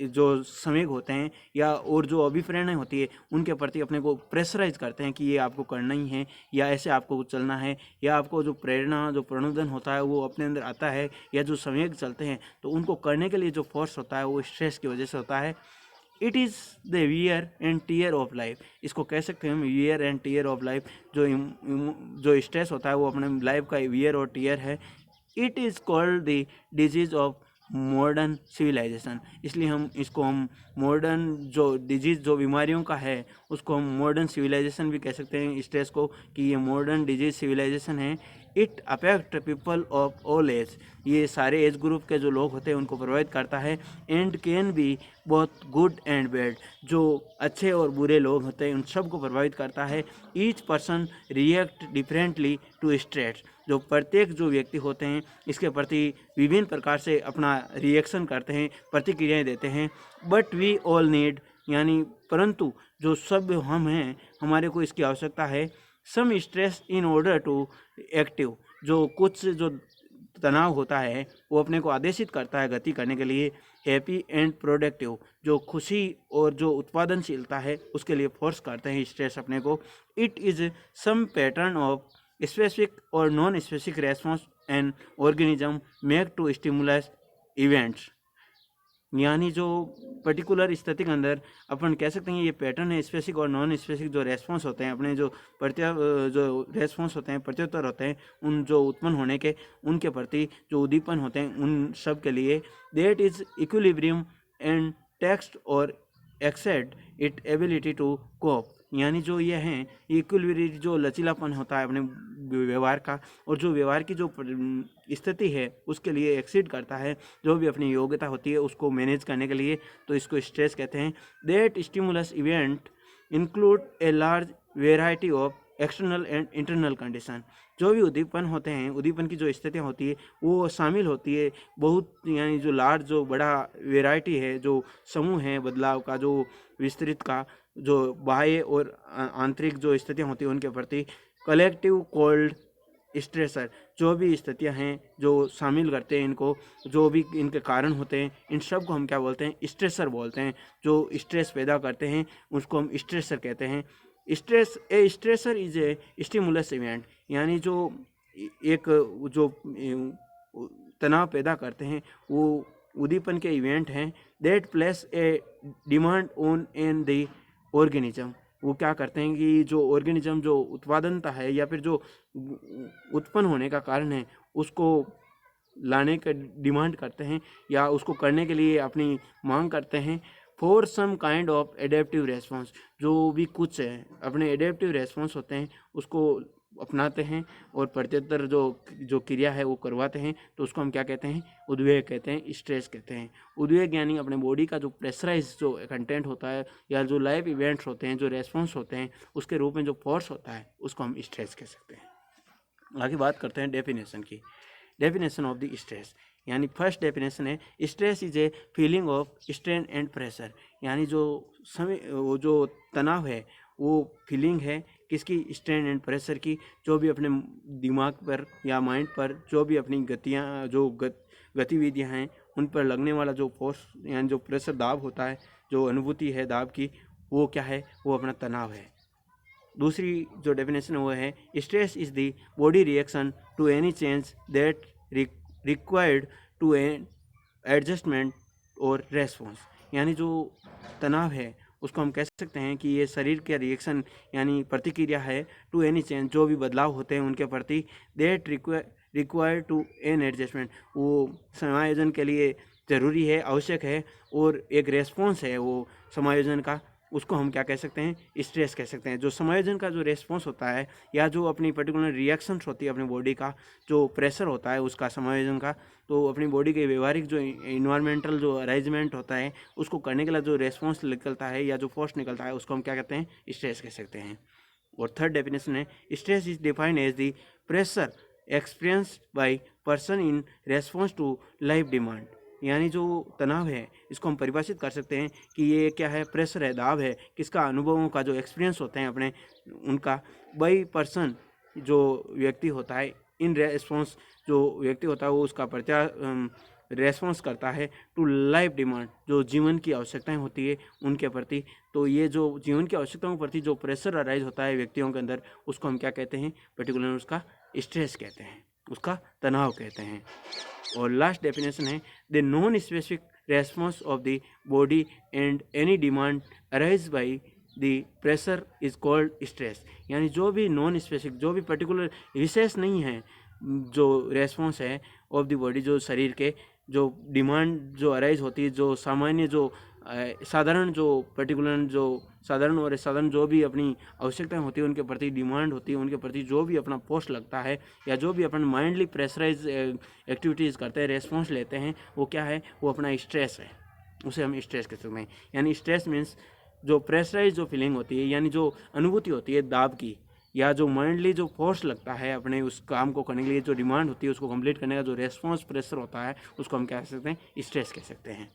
जो संवेग होते हैं या और जो अभिप्रेरणाएं होती है उनके प्रति अपने को प्रेशराइज करते हैं कि ये आपको करना ही है, या ऐसे आपको चलना है, या आपको जो प्रेरणा जो प्रणोदन होता है वो अपने अंदर आता है, या जो संवेग चलते हैं तो उनको करने के लिए जो फोर्स होता है वो स्ट्रेस की वजह से होता है। It is the wear and tear of life, इसको कह सकते हैं हम wear and tear of life. जो स्ट्रेस होता है वो अपने लाइफ का वियर और टीयर है। It is called the disease of modern civilisation, इसलिए हम मॉडर्न जो डिजीज़ जो बीमारियों का है उसको हम मॉडर्न सिविलाइजेशन भी कह सकते हैं स्ट्रेस को, कि ये मॉडर्न डिजीज सिविलाइजेशन है। It affect people of all age, ये सारे एज ग्रुप के जो लोग होते हैं उनको प्रभावित करता है। एंड कैन बी बहुत गुड एंड बैड, जो अच्छे और बुरे लोग होते हैं उन सबको प्रभावित करता है। Each person react differently to stress, जो प्रत्येक जो व्यक्ति होते हैं इसके प्रति विभिन्न प्रकार से अपना रिएक्शन करते हैं, प्रतिक्रियाएं देते हैं। बट वी ऑल नीड, यानी परंतु जो सब हम हैं हमारे को इसकी आवश्यकता है। Some stress in order to active, जो कुछ जो तनाव होता है वो अपने को आदेशित करता है गति करने के लिए। हैप्पी एंड प्रोडक्टिव, जो खुशी और जो उत्पादनशीलता है उसके लिए फोर्स करते हैं स्ट्रेस अपने को। It is some pattern of specific और non specific response and organism make to stimulus events, यानी जो पर्टिकुलर स्थिति के अंदर अपन कह सकते हैं ये पैटर्न है। स्पेसिफिक और नॉन स्पेसिफिक जो रेस्पॉन्स होते हैं, अपने जो रेस्पॉन्स होते हैं, प्रत्युत्तर होते हैं उन जो उत्पन्न होने के उनके प्रति जो उद्दीपन होते हैं उन सब के लिए। That is equilibrium and taxes और exceed it ability to cope, यानी जो ये हैं इक्विलिब्रियम जो लचीलापन होता है अपने व्यवहार का, और जो व्यवहार की जो स्थिति है उसके लिए एक्सीड करता है जो भी अपनी योग्यता होती है उसको मैनेज करने के लिए, तो इसको स्ट्रेस कहते हैं। That stimulus event include a large variety of external and internal condition, जो भी उद्दीपन होते हैं, उद्दीपन की जो स्थितियाँ होती है वो शामिल होती है बहुत, यानी जो लार्ज जो बड़ा वेराइटी है, जो समूह है बदलाव का, जो विस्तृत का, जो बाह्य और आंतरिक जो स्थितियाँ होती हैं उनके प्रति। कलेक्टिव कोल्ड स्ट्रेसर, जो भी स्थितियाँ हैं जो शामिल करते हैं इनको, जो भी इनके कारण होते हैं, इन सब को हम क्या बोलते हैं, स्ट्रेसर बोलते हैं। जो स्ट्रेस पैदा करते हैं उसको हम स्ट्रेसर कहते हैं। Stressor is a stimulus event, यानी जो एक जो तनाव पैदा करते हैं वो उद्दीपन के इवेंट हैं। That place a demand on an the organism, वो क्या करते हैं कि जो ऑर्गेनिज्म जो उत्पादनता है या फिर जो उत्पन्न होने का कारण है उसको लाने का डिमांड करते हैं या उसको करने के लिए अपनी मांग करते हैं। For some kind of adaptive response, जो भी कुछ है अपने एडेप्टिव रेस्पॉन्स होते हैं उसको अपनाते हैं और प्रत्युत्तर जो क्रिया है वो करवाते हैं, तो उसको हम क्या कहते हैं, उद्वेग कहते हैं, स्ट्रेस कहते हैं। उद्वेग यानी अपने बॉडी का जो प्रेशराइज जो कंटेंट होता है या जो लाइव इवेंट्स होते हैं, जो रेस्पॉन्स होते हैं उसके रूप में जो फोर्स होता है उसको हम स्ट्रेस कह सकते हैं। आगे बात करते हैं डेफिनेशन की। डेफिनेशन ऑफ द स्ट्रेस, यानी फर्स्ट डेफिनेशन है stress is a feeling of strain and pressure, यानी वो जो तनाव है वो फीलिंग है किसकी, स्ट्रेन एंड प्रेशर की। जो भी अपने दिमाग पर या माइंड पर जो भी अपनी गतिविधियां हैं उन पर लगने वाला जो फोर्स यानी जो प्रेशर दाब होता है, जो अनुभूति है दाब की, वो क्या है, वो अपना तनाव है। दूसरी जो डेफिनेशन वो है stress is the body reaction to any change that required to an adjustment और रेस्पॉन्स, यानी जो तनाव है उसको हम कह सकते हैं कि ये शरीर का रिएक्शन यानी प्रतिक्रिया है टू एनी चेंज, जो भी बदलाव होते हैं उनके प्रति। That require to an adjustment, वो समायोजन के लिए ज़रूरी है, आवश्यक है, और एक रेस्पॉन्स है वो समायोजन का, उसको हम क्या कह सकते हैं, स्ट्रेस कह सकते हैं। जो समायोजन का जो रेस्पॉन्स होता है या जो अपनी पर्टिकुलर रिएक्शंस होती है अपनी बॉडी का, जो प्रेशर होता है उसका समायोजन का, तो अपनी बॉडी के व्यवहारिक जो इन्वायरमेंटल जो अरेंजमेंट होता है उसको करने के लिए जो रेस्पॉन्स निकलता है या जो फोर्स निकलता है उसको हम क्या कहते हैं, स्ट्रेस कह सकते हैं। और थर्ड डेफिनेशन है, stress is defined as the pressure experienced by person in response to life demand. यानी जो तनाव है इसको हम परिभाषित कर सकते हैं कि ये क्या है, प्रेशर है, दाब है, किसका, अनुभवों का जो एक्सपीरियंस होते हैं अपने उनका, बाय पर्सन जो व्यक्ति होता है, इन रेस्पॉन्स जो व्यक्ति होता है वो उसका रेस्पॉन्स करता है टू लाइफ डिमांड, जो जीवन की आवश्यकताएं होती है उनके प्रति। तो ये जो जीवन की आवश्यकताओं के प्रति जो प्रेशर अराइज होता है व्यक्तियों के अंदर उसको हम क्या कहते हैं, पर्टिकुलर उसका स्ट्रेस कहते हैं, उसका तनाव कहते हैं। और लास्ट डेफिनेशन है, the non specific response of the body and any demand arise by the pressure is called stress. यानी जो भी नॉन स्पेसिफिक, जो भी पर्टिकुलर विशेष नहीं है जो रेस्पॉन्स है ऑफ द बॉडी, जो शरीर के जो डिमांड जो अराइज होती है, जो सामान्य जो साधारण जो पर्टिकुलर जो साधारण और असाधारण जो भी अपनी आवश्यकताएं होती है उनके प्रति डिमांड होती है, उनके प्रति जो भी अपना पोस्ट लगता है या जो भी अपन माइंडली प्रेशराइज एक्टिविटीज़ करते हैं, रेस्पॉन्स लेते हैं, वो क्या है, वो अपना स्ट्रेस है, उसे हम स्ट्रेस कह सकते हैं। यानी स्ट्रेस मीन्स जो प्रेशराइज जो फीलिंग होती है, यानी जो अनुभूति होती है दाब की, या जो माइंडली जो फोर्स लगता है अपने उस काम को करने के लिए, जो डिमांड होती है उसको कंप्लीट करने का जो रेस्पॉन्स प्रेशर होता है उसको हम क्या कह सकते हैं, स्ट्रेस कह सकते हैं।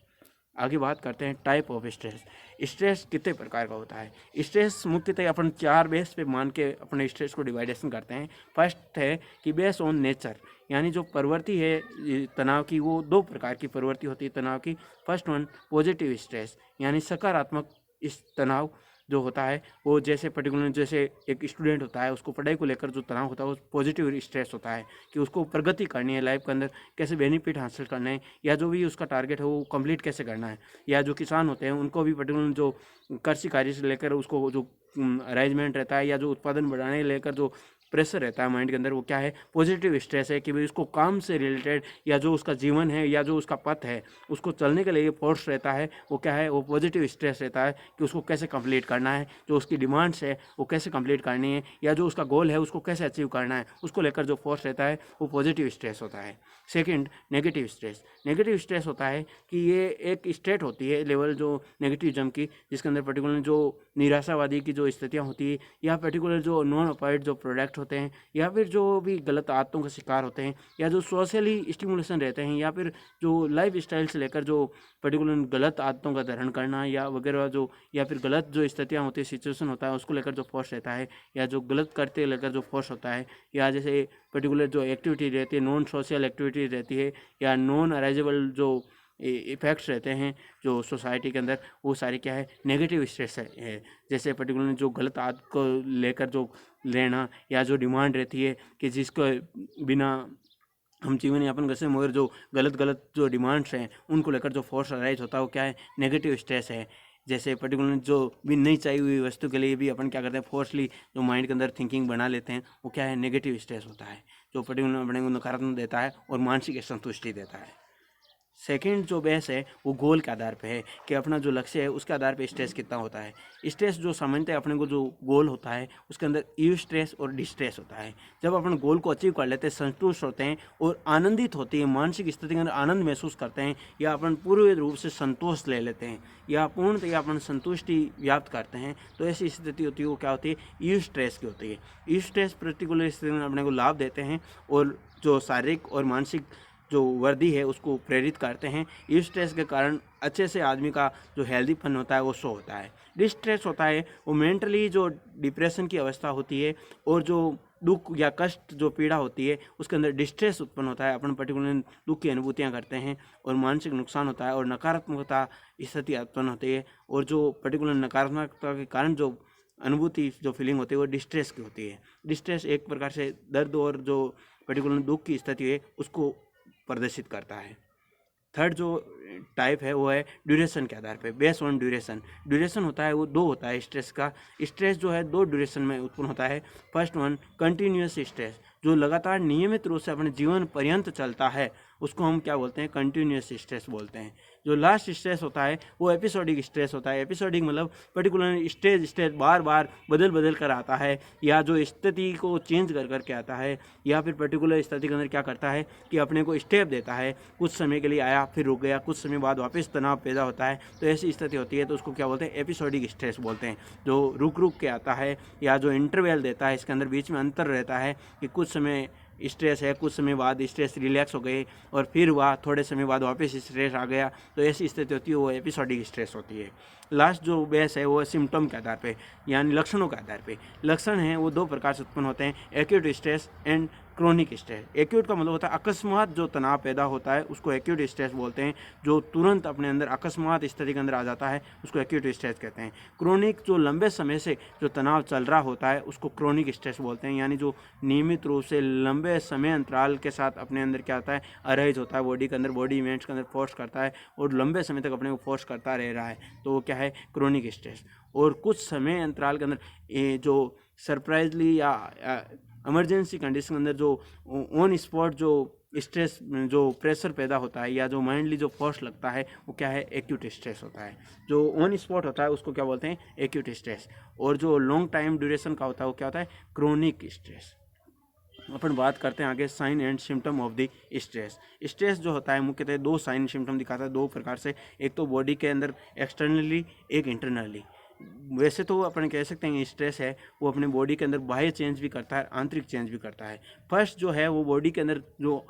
आगे बात करते हैं टाइप ऑफ स्ट्रेस। स्ट्रेस कितने प्रकार का होता है। स्ट्रेस मुख्यतः अपन 4 बेस पे मान के अपने स्ट्रेस को डिवाइडेशन करते हैं। फर्स्ट है कि बेस ऑन नेचर, यानी जो प्रवृत्ति है तनाव की, वो 2 प्रकार की प्रवृत्ति होती है तनाव की। फर्स्ट वन पॉजिटिव स्ट्रेस, यानी सकारात्मक इस तनाव जो होता है वो, जैसे पर्टिकुलर जैसे एक स्टूडेंट होता है उसको पढ़ाई को लेकर जो तनाव होता है वो पॉजिटिव स्ट्रेस होता है कि उसको प्रगति करनी है लाइफ के अंदर, कैसे बेनिफिट हासिल करना है या जो भी उसका टारगेट है वो कंप्लीट कैसे करना है। या जो किसान होते हैं उनको भी पर्टिकुलर जो कृषि कार्य से लेकर उसको जो अरेंजमेंट रहता है या जो उत्पादन बढ़ाने लेकर जो प्रेशर रहता है माइंड के अंदर, वो क्या है, पॉजिटिव स्ट्रेस है कि भाई उसको काम से रिलेटेड या जो उसका जीवन है या जो उसका पथ है उसको चलने के लिए फोर्स रहता है, वो क्या है, वो पॉजिटिव स्ट्रेस रहता है कि उसको कैसे कंप्लीट करना है, जो उसकी डिमांड्स है वो कैसे कंप्लीट करनी है या जो उसका गोल है उसको कैसे अचीव करना है, उसको लेकर जो फोर्स रहता है वो पॉजिटिव स्ट्रेस होता है। Second negative stress. Negative stress होता है कि ये एक स्टेट होती है लेवल जो नेगेटिविज्म की, जिसके अंदर पर्टिकुलर जो निराशावादी की जो स्थितियाँ होती है या पर्टिकुलर जो नॉन अपाइड जो प्रोडक्ट होते हैं या फिर जो भी गलत आदतों का शिकार होते हैं या जो सोशली स्टिमुलेशन रहते हैं या फिर जो लाइफ स्टाइल से लेकर जो पर्टिकुलर गलत आदतों का धारण करना या वगैरह जो, या फिर गलत जो स्थितियाँ होती है, सिचुएशन होता है उसको लेकर जो फोर्स रहता है, या जो गलत करते लेकर जो फोर्स होता है, या जैसे पर्टिकुलर जो एक्टिविटी रहती है नॉन सोशल एक्टिविटी रहती है या नॉन अराइजेबल जो इफेक्ट्स रहते हैं जो सोसाइटी के अंदर, वो सारे क्या है, नेगेटिव स्ट्रेस है। जैसे पर्टिकुलर जो गलत आदत को लेकर जो लेना या जो डिमांड रहती है कि जिसको बिना हम जीवन यापन कर सकते, मगर जो गलत जो डिमांड्स हैं उनको लेकर जो फोर्स अराइज होता है वो क्या है, नेगेटिव स्ट्रेस है। जैसे पर्टिकुलर जो भी नहीं चाहिए हुई वस्तु के लिए भी अपन क्या करते हैं, फोर्सली जो माइंड के अंदर थिंकिंग बना लेते हैं, वो क्या है, नेगेटिव स्ट्रेस होता है, जो पर्टिकुलर अपने को नकारात्मक देता है और मानसिक संतुष्टि देता है। सेकंड जो बेस है वो गोल के आधार पे है कि अपना जो लक्ष्य है उसके आधार पे स्ट्रेस कितना होता है। स्ट्रेस जो सामान्यतः अपने को जो गोल होता है उसके अंदर यू स्ट्रेस और डिस्ट्रेस होता है। जब अपन गोल को अचीव कर लेते हैं, संतुष्ट होते हैं और आनंदित होते हैं, मानसिक स्थिति के अंदर आनंद महसूस करते हैं या अपन पूर्ण रूप से संतोष ले लेते हैं या पूर्णतः अपन संतुष्टि व्याप्त करते हैं, तो ऐसी स्थिति होती है वो क्या होती है, यू स्ट्रेस की होती है। यू स्ट्रेस पर्टिकुलर स्थिति में अपने को लाभ देते हैं और जो शारीरिक और मानसिक जो वर्दी है उसको प्रेरित करते हैं। इस स्ट्रेस के कारण अच्छे से आदमी का जो हेल्दीपन होता है वो शो होता है। डिस्ट्रेस होता है वो मेंटली जो डिप्रेशन की अवस्था होती है और जो दुख या कष्ट जो पीड़ा होती है उसके अंदर डिस्ट्रेस उत्पन्न होता है, अपन पर्टिकुलर दुख की अनुभूतियाँ करते हैं और मानसिक नुकसान होता है और नकारात्मकता स्थिति उत्पन्न होती है और जो पर्टिकुलर नकारात्मकता के कारण जो अनुभूति जो फीलिंग होती है वो डिस्ट्रेस की होती है। डिस्ट्रेस एक प्रकार से दर्द और जो पर्टिकुलर दुख की स्थिति है उसको प्रदर्शित करता है। थर्ड जो टाइप है वो है ड्यूरेशन के आधार पे, बेस ऑन ड्यूरेशन। ड्यूरेशन होता है वो 2 होता है स्ट्रेस का। स्ट्रेस जो है 2 ड्यूरेशन में उत्पन्न होता है। फर्स्ट वन कंटिन्यूअस स्ट्रेस, जो लगातार नियमित रूप से अपने जीवन पर्यंत चलता है उसको हम क्या बोलते हैं, कंटिन्यूस स्ट्रेस बोलते हैं। जो लास्ट स्ट्रेस होता है वो एपिसोडिक स्ट्रेस होता है। एपिसोडिक मतलब पर्टिकुलर स्टेज बार बार बदल कर आता है, या जो स्थिति को चेंज कर करके आता है, या फिर पर्टिकुलर स्थिति के अंदर क्या करता है कि अपने को स्टेप देता है, कुछ समय के लिए आया फिर रुक गया, कुछ समय बाद वापस तनाव पैदा होता है। तो ऐसी स्थिति होती है तो उसको क्या बोलते हैं, एपिसोडिक स्ट्रेस बोलते हैं। जो रुक के आता है या जो इंटरवल देता है, इसके अंदर बीच में अंतर रहता है कि कुछ समय स्ट्रेस है, कुछ समय बाद स्ट्रेस रिलैक्स हो गए और फिर वह थोड़े समय बाद वापस स्ट्रेस आ गया, तो ऐसी स्थिति होती है वो एपिसोडिक स्ट्रेस होती है। लास्ट जो बेस है वो सिम्टम के आधार पे यानी लक्षणों के आधार पे। लक्षण हैं वो दो प्रकार से उत्पन्न होते हैं, acute stress and chronic stress. Acute का मतलब होता है अकस्मात जो तनाव पैदा होता है उसको एक्यूट स्ट्रेस बोलते हैं, जो तुरंत अपने अंदर अकस्मात स्थिति के अंदर आ जाता है उसको एक्यूट स्ट्रेस कहते हैं। क्रोनिक जो लंबे समय से जो तनाव चल रहा होता है उसको क्रोनिक स्ट्रेस बोलते हैं, यानी जो नियमित रूप से लंबे समय अंतराल के साथ अपने अंदर क्या होता है, अराइज होता है बॉडी के अंदर, बॉडी इवेंट्स के अंदर फोर्स करता है और लंबे समय तक अपने को फोर्स करता रह रहा है, तो वो क्या है, क्रोनिक स्ट्रेस। और कुछ समय अंतराल के अंदर जो सरप्राइजली या इमरजेंसी कंडीशन के अंदर जो ऑन स्पॉट जो स्ट्रेस जो प्रेशर पैदा होता है या जो माइंडली जो फोर्स लगता है वो क्या है, एक्यूट स्ट्रेस होता है। जो ऑन स्पॉट होता है उसको क्या बोलते हैं, एक्यूट स्ट्रेस। और जो लॉन्ग टाइम ड्यूरेशन का होता है वो क्या होता है, क्रोनिक स्ट्रेस। अपन बात करते हैं आगे sign and symptom of the stress. Stress जो होता है मुख्यतः दो साइन सिम्टम दिखाता है, दो प्रकार से, एक तो बॉडी के अंदर एक्सटर्नली, एक इंटरनली। वैसे तो अपन कह सकते हैं स्ट्रेस है वो अपने बॉडी के अंदर बाह्य चेंज भी करता है, आंतरिक चेंज भी करता है। फर्स्ट जो है वो बॉडी के अंदर जो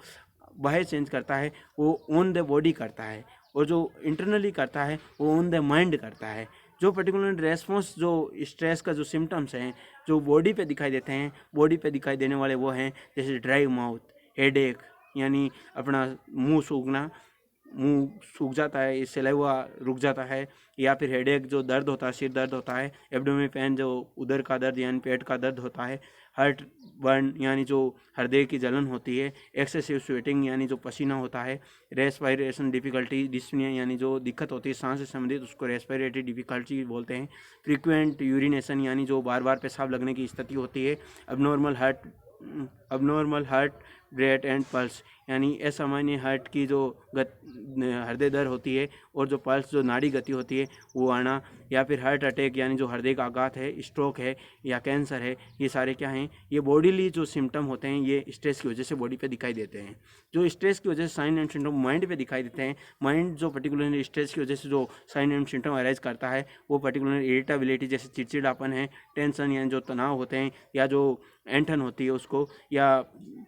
बाह्य चेंज करता है वो ऑन द बॉडी करता है, और जो इंटरनली करता है वो ऑन द माइंड करता है। जो पर्टिकुलर रेस्पॉन्स जो स्ट्रेस का जो सिम्टम्स हैं जो बॉडी पे दिखाई देते हैं, बॉडी पे दिखाई देने वाले वो हैं जैसे ड्राई माउथ, हेडेक यानी अपना मुंह सूखना, मुंह सूख जाता है, सलाइवा रुक जाता है, या फिर हेडेक जो दर्द होता है, सिर दर्द होता है, एब्डोमेन पेन जो उदर का दर्द यानी पेट का दर्द होता है, हार्ट बर्न यानी जो हृदय की जलन होती है, एक्सेसिव स्वेटिंग यानी जो पसीना होता है, रेस्पिरेशन डिफिकल्टी, डिस्पनिया यानी जो दिक्कत होती है सांस से संबंधित उसको रेस्पिरेटरी डिफिकल्टी बोलते हैं, फ्रीक्वेंट यूरिनेशन यानी जो बार बार पेशाब लगने की स्थिति होती है, abnormal heart rate and pulse यानी असामान्य हार्ट की जो हृदय दर होती है और जो पल्स जो नाड़ी गति होती है वो आना, या फिर हार्ट अटैक यानी जो हृदय का आघात है, स्ट्रोक है या कैंसर है, ये सारे क्या हैं, ये बॉडीली जो सिम्टम होते हैं ये स्ट्रेस की वजह से बॉडी पे दिखाई देते हैं। जो स्ट्रेस की वजह से साइन एंड सिम्टम माइंड पे दिखाई देते हैं। माइंड जो पर्टिकुलर स्ट्रेस की वजह से जो साइन एंड सिम्टम अराइज करता है वो पर्टिकुलर इरिटेबिलिटी जैसे चिड़चिड़ापन है, टेंशन यानी जो तनाव होते हैं, या जो ऐंठन होती है उसको, या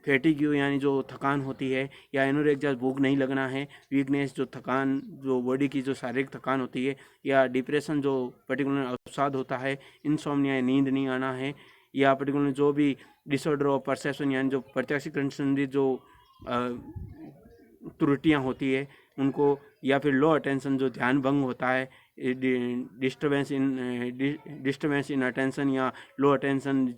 फैटिग्यू यानी जो थकान होती है, या एनोरेक्सिया भूख नहीं लगना है, वीकनेस जो थकान जो बॉडी की जो शारीरिक थकान होती है, या डिप्रेशन जो पर्टिकुलर अवसाद होता है, इंसोम्निया नींद नहीं आना है, या पर्टिकुलर जो भी डिसऑर्डर ऑफ परसेप्शन यानी जो प्रत्यक्षीकरण संबंधी जो त्रुटियाँ होती है उनको, या फिर लो अटेंशन जो ध्यान भंग होता है, डिस्टर्बेंस इन अटेंशन या लो अटेंशन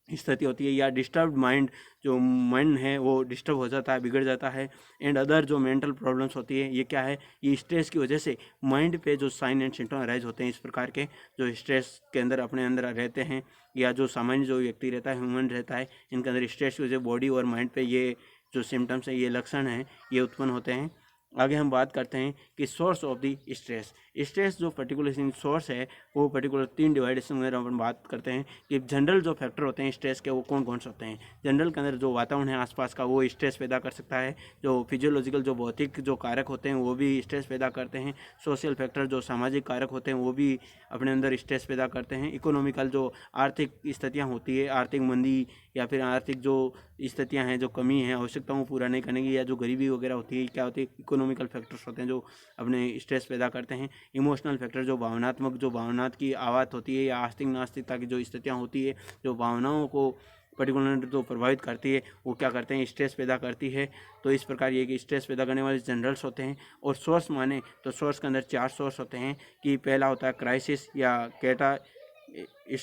स्थिति होती है, या डिस्टर्ब्ड माइंड जो मन है वो डिस्टर्ब हो जाता है, बिगड़ जाता है, एंड अदर जो मेंटल प्रॉब्लम्स होती है, ये क्या है, ये स्ट्रेस की वजह से माइंड पे जो साइन एंड सिम्टम अराइज होते हैं इस प्रकार के जो स्ट्रेस के अंदर अपने अंदर रहते हैं, या जो सामान्य जो व्यक्ति रहता है, ह्यूमन रहता है, इनके अंदर स्ट्रेस की वजह बॉडी और माइंड पे ये जो सिम्टम्स हैं, ये लक्षण हैं, ये उत्पन्न होते हैं। आगे हम बात करते हैं कि source of the stress. Stress जो पर्टिकुलर सोर्स है वो पर्टिकुलर 3 डिवाइडेशन में अपन बात करते हैं कि जनरल जो फैक्टर होते हैं स्ट्रेस के वो कौन कौन से होते हैं। जनरल के अंदर जो वातावरण है आसपास का वो स्ट्रेस पैदा कर सकता है, जो फिजियोलॉजिकल जो भौतिक जो कारक होते हैं वो भी स्ट्रेस पैदा करते हैं, सोशल फैक्टर जो सामाजिक कारक होते हैं वो भी अपने अंदर स्ट्रेस पैदा करते हैं, इकोनॉमिकल जो आर्थिक स्थितियाँ होती है, आर्थिक मंदी या फिर आर्थिक जो स्थितियाँ हैं, जो कमी है आवश्यकताओं को पूरा नहीं करने की, या जो गरीबी वगैरह होती है, क्या होती है, इकोनॉमिकल फैक्टर्स होते हैं जो अपने स्ट्रेस पैदा करते हैं। इमोशनल फैक्टर जो भावनात्मक जो भावनात्मक की आवाज़ होती है, या आस्तिक नास्तिकता की जो स्थितियाँ होती है, जो भावनाओं को पर्टिकुलर जो प्रभावित करती है वो क्या करते हैं, स्ट्रेस पैदा करती है। तो इस प्रकार ये कि स्ट्रेस पैदा करने वाले जनरल्स होते हैं। और सोर्स माने तो सोर्स के अंदर 4 सोर्स होते हैं कि पहला होता है क्राइसिस या कैटास्ट्रोफेज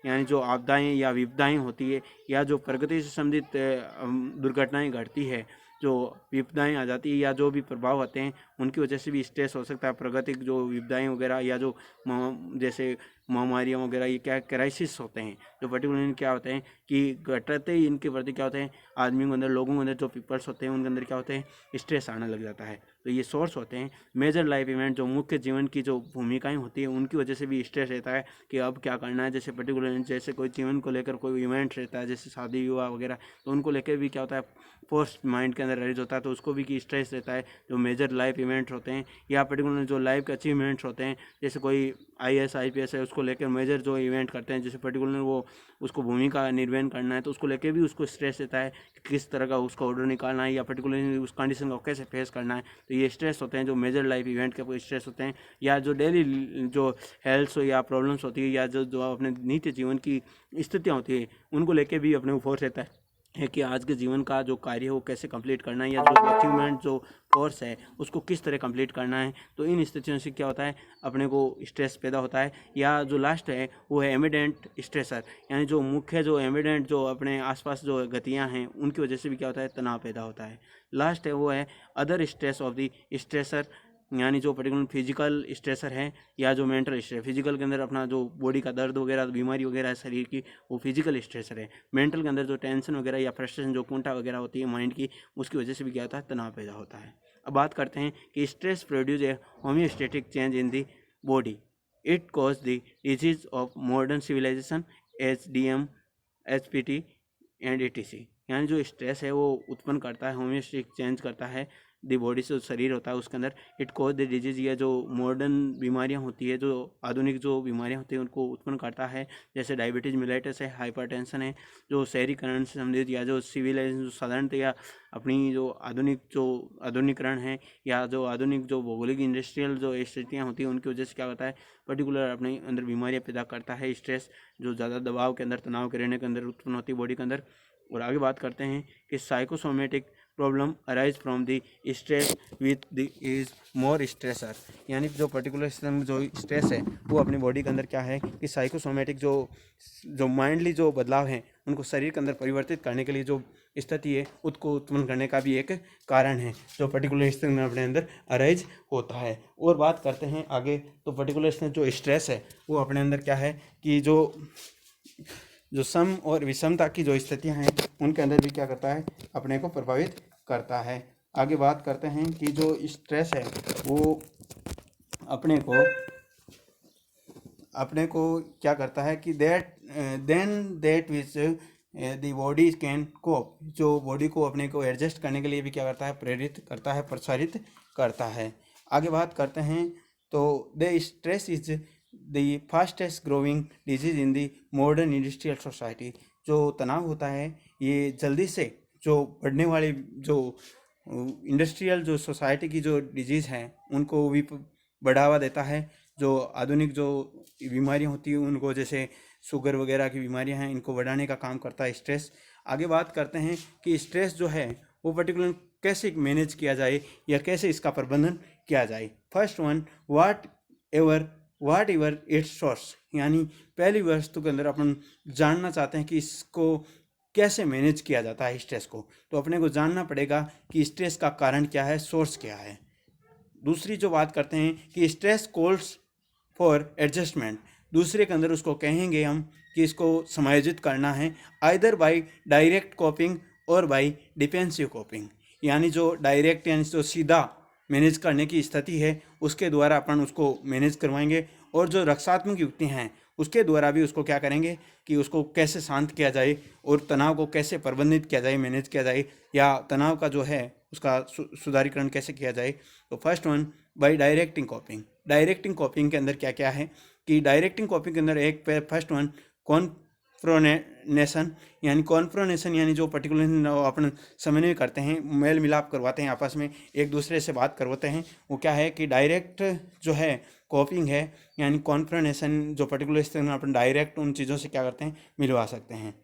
यानी जो आपदाएं या विपदाएं होती है, या जो प्रगति से संबंधित दुर्घटनाएं घटती है, जो विपदाएं आ जाती है या जो भी प्रभाव होते हैं उनकी वजह से भी स्ट्रेस हो सकता है। प्राकृतिक जो विपदाएं वगैरह या जो जैसे महामारियाँ वगैरह, ये क्या क्राइसिस होते हैं जो पर्टिकुलरली क्या होते हैं कि घटते ही इनके प्रति क्या होते हैं, आदमियों के अंदर, लोगों के अंदर, जो पीपल्स होते हैं उनके अंदर क्या होते हैं, स्ट्रेस आने लग जाता है। तो ये सोर्स होते हैं। मेजर लाइफ इवेंट, जो मुख्य जीवन की जो भूमिकाएं होती हैं उनकी वजह से भी स्ट्रेस रहता है कि अब क्या करना है। जैसे पर्टिकुलर जैसे कोई जीवन को लेकर कोई इवेंट रहता है, जैसे शादी विवाह वगैरह, तो उनको लेकर भी क्या होता है, फोर्स माइंड के अंदर रेज होता है, तो उसको भी कि स्ट्रेस रहता है। जो मेजर लाइफ इवेंट होते हैं या पर्टिकुलर जो लाइफ के अचीवमेंट्स होते हैं, जैसे कोई IAS IPS है, उसको लेकर मेजर जो इवेंट करते हैं, जैसे पर्टिकुलर वो उसको भूमिका निर्वहन करना है, तो उसको लेकर भी उसको स्ट्रेस रहता है कि किस तरह का उसका ऑर्डर निकालना है या पर्टिकुलरली उस कंडीशन को कैसे फेस करना है। तो ये स्ट्रेस होते हैं जो मेजर लाइफ इवेंट के स्ट्रेस होते हैं। या जो डेली जो हेल्थ या प्रॉब्लम्स होती है या जो जो अपने नित्य जीवन की स्थितियाँ होती है, उनको लेके भी अपने को फोर्स रहता है कि आज के जीवन का जो कार्य है वो कैसे कंप्लीट करना है, या जो अचीवमेंट जो कोर्स है उसको किस तरह कंप्लीट करना है। तो इन स्थितियों से क्या होता है, अपने को स्ट्रेस पैदा होता है। या जो लास्ट है वो है एमिडेंट स्ट्रेसर, यानी जो मुख्य जो एमिडेंट जो अपने आसपास जो गतियां हैं उनकी वजह से भी क्या होता है, तनाव पैदा होता है। लास्ट है वो है other stress of the stressor, यानी जो पर्टिकुलर फिजिकल स्ट्रेसर है या जो मेंटल स्ट्रेस। फिजिकल के अंदर अपना जो बॉडी का दर्द वगैरह, बीमारी वगैरह है शरीर की, वो फिजिकल स्ट्रेसर है। मेंटल के अंदर जो टेंशन वगैरह या फ्रस्ट्रेशन, जो कुंठा वगैरह होती है माइंड की, उसकी वजह से भी क्या होता है, तनाव पैदा होता है। अब बात करते हैं कि stress produce a homeostatic change in the body, it cause the disease of modern civilisation, HDM, HPT and ETC। यानी जो स्ट्रेस है वो उत्पन्न करता है, होम्योस्टेटिक चेंज करता है दी बॉडी से, शरीर होता है उसके अंदर। इट कॉज द डिजीज, या जो मॉडर्न बीमारियां होती है, जो आधुनिक जो बीमारियां होती हैं उनको उत्पन्न करता है। जैसे डायबिटीज मिलाइटिस है, हाइपरटेंशन है, जो शहरीकरण से संबंधित या जो सिविलाइजेशन, जो साधारणतः या अपनी जो आधुनिकरण है या जो आधुनिक जो भौगोलिक इंडस्ट्रियल जो स्थितियाँ होती हैं उनकी वजह से क्या होता है, पर्टिकुलर अपने अंदर बीमारियाँ पैदा करता है। स्ट्रेस जो ज़्यादा दबाव के अंदर, तनाव के रहने के अंदर उत्पन्न होती है बॉडी के अंदर। और आगे बात करते हैं कि psychosomatic problem arise from the stress with the is more stressor, यानी जो पर्टिकुलर जो स्ट्रेस है वो अपनी बॉडी के अंदर क्या है कि साइकोसोमेटिक जो माइंडली जो बदलाव हैं उनको शरीर के अंदर परिवर्तित करने के लिए जो स्थिति है उसको उत्पन्न करने का भी एक कारण है जो पर्टिकुलर स्थिति में अपने अंदर अराइज होता है। और बात करते हैं आगे, तो पर्टिकुलर जो स्ट्रेस है वो अपने अंदर क्या है कि जो सम और विषमता की जो स्थितियां हैं उनके अंदर भी क्या करता है, अपने को प्रभावित करता है। आगे बात करते हैं कि जो स्ट्रेस है वो अपने को क्या करता है कि that which the body can cope, जो बॉडी को अपने को एडजस्ट करने के लिए भी क्या करता है, प्रेरित करता है, प्रसारित करता है। आगे बात करते हैं तो the stress is the fastest growing disease in the modern industrial society. जो तनाव होता है ये जल्दी से जो बढ़ने वाली जो इंडस्ट्रियल जो सोसाइटी की जो डिजीज़ हैं उनको भी बढ़ावा देता है। जो आधुनिक जो बीमारियां होती हैं उनको, जैसे शुगर वगैरह की बीमारियां हैं, इनको बढ़ाने का काम करता है स्ट्रेस। आगे बात करते हैं कि स्ट्रेस जो है वो पर्टिकुलर कैसे मैनेज किया जाए या कैसे इसका प्रबंधन किया जाए। फर्स्ट वन, वाट एवर इट्स सोर्स, यानी पहली वस्तु के अंदर अपन जानना चाहते हैं कि इसको कैसे मैनेज किया जाता है स्ट्रेस को, तो अपने को जानना पड़ेगा कि स्ट्रेस का कारण क्या है, सोर्स क्या है। दूसरी जो बात करते हैं कि स्ट्रेस कॉल्स फॉर एडजस्टमेंट, दूसरे के अंदर उसको कहेंगे हम कि इसको समायोजित करना है, आइदर बाय डायरेक्ट कोपिंग और बाय डिफेंसिव कोपिंग, यानी जो डायरेक्ट यानी जो सीधा मैनेज करने की स्थिति है उसके द्वारा अपन उसको मैनेज करवाएंगे, और जो रक्षात्मक युक्ति हैं उसके द्वारा भी उसको क्या करेंगे कि उसको कैसे शांत किया जाए और तनाव को कैसे प्रबंधित किया जाए, मैनेज किया जाए, या तनाव का जो है उसका सुधारीकरण कैसे किया जाए। तो first one, bye directing कॉपिंग। Directing कॉपिंग के अंदर क्या क्या है कि डायरेक्टिंग कॉपिंग के अंदर एक फर्स्ट वन कॉन्फ्रोनेशन, यानी जो पर्टिकुलर अपन समन्वय करते हैं, मेल मिलाप करवाते हैं, आपस में एक दूसरे से बात करवाते हैं, वो क्या है कि डायरेक्ट जो है कॉपिंग है, यानी कॉन्फ्रोनेशन जो पर्टिकुलर इस अपन डायरेक्ट उन चीज़ों से क्या करते हैं, मिलवा सकते हैं।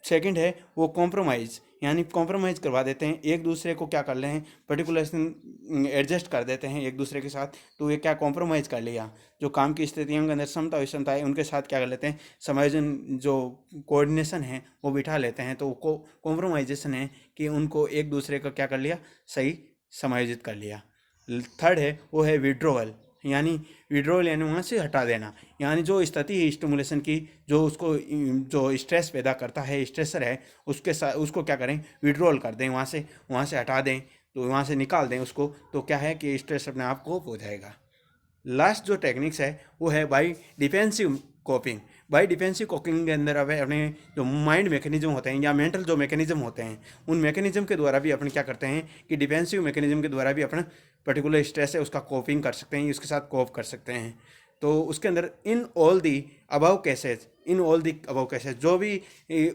सेकंड है वो कॉम्प्रोमाइज़, यानी कॉम्प्रोमाइज़ करवा देते हैं, एक दूसरे को क्या कर रहे हैं, पर्टिकुलर एडजस्ट कर देते हैं एक दूसरे के साथ, तो ये क्या कॉम्प्रोमाइज़ कर लिया। जो काम की स्थितियों के अंदर समता विषमता है उनके साथ क्या कर लेते हैं, समायोजन जो कोऑर्डिनेशन है वो बिठा लेते हैं, तो कॉम्प्रोमाइजेशन है कि उनको एक दूसरे का क्या कर लिया, सही समायोजित कर लिया। थर्ड है वो है विड्रोवल, यानी विड्रोवल यानी वहाँ से हटा देना, यानी जो स्थिति है स्टिमुलेशन की, जो उसको जो स्ट्रेस पैदा करता है, स्ट्रेसर है, उसके साथ उसको क्या करें, विड्रोवल कर दें, वहाँ से हटा दें, तो वहाँ से निकाल दें उसको, तो क्या है कि स्ट्रेस अपने आप को हो जाएगा। लास्ट जो टेक्निक्स है वो है by defensive coping. By defensive coping के अंदर अपने जो माइंड मैकेनिज्म होते हैं या मेंटल जो मैकेनिज्म होते हैं, उन मैकेनिज्म के द्वारा भी अपन क्या करते हैं कि डिफेंसिव मैकेनिज्म के द्वारा भी अपना पर्टिकुलर स्ट्रेस है उसका कोपिंग कर सकते हैं, उसके साथ कोप कर सकते हैं। तो उसके अंदर in all the above cases जो भी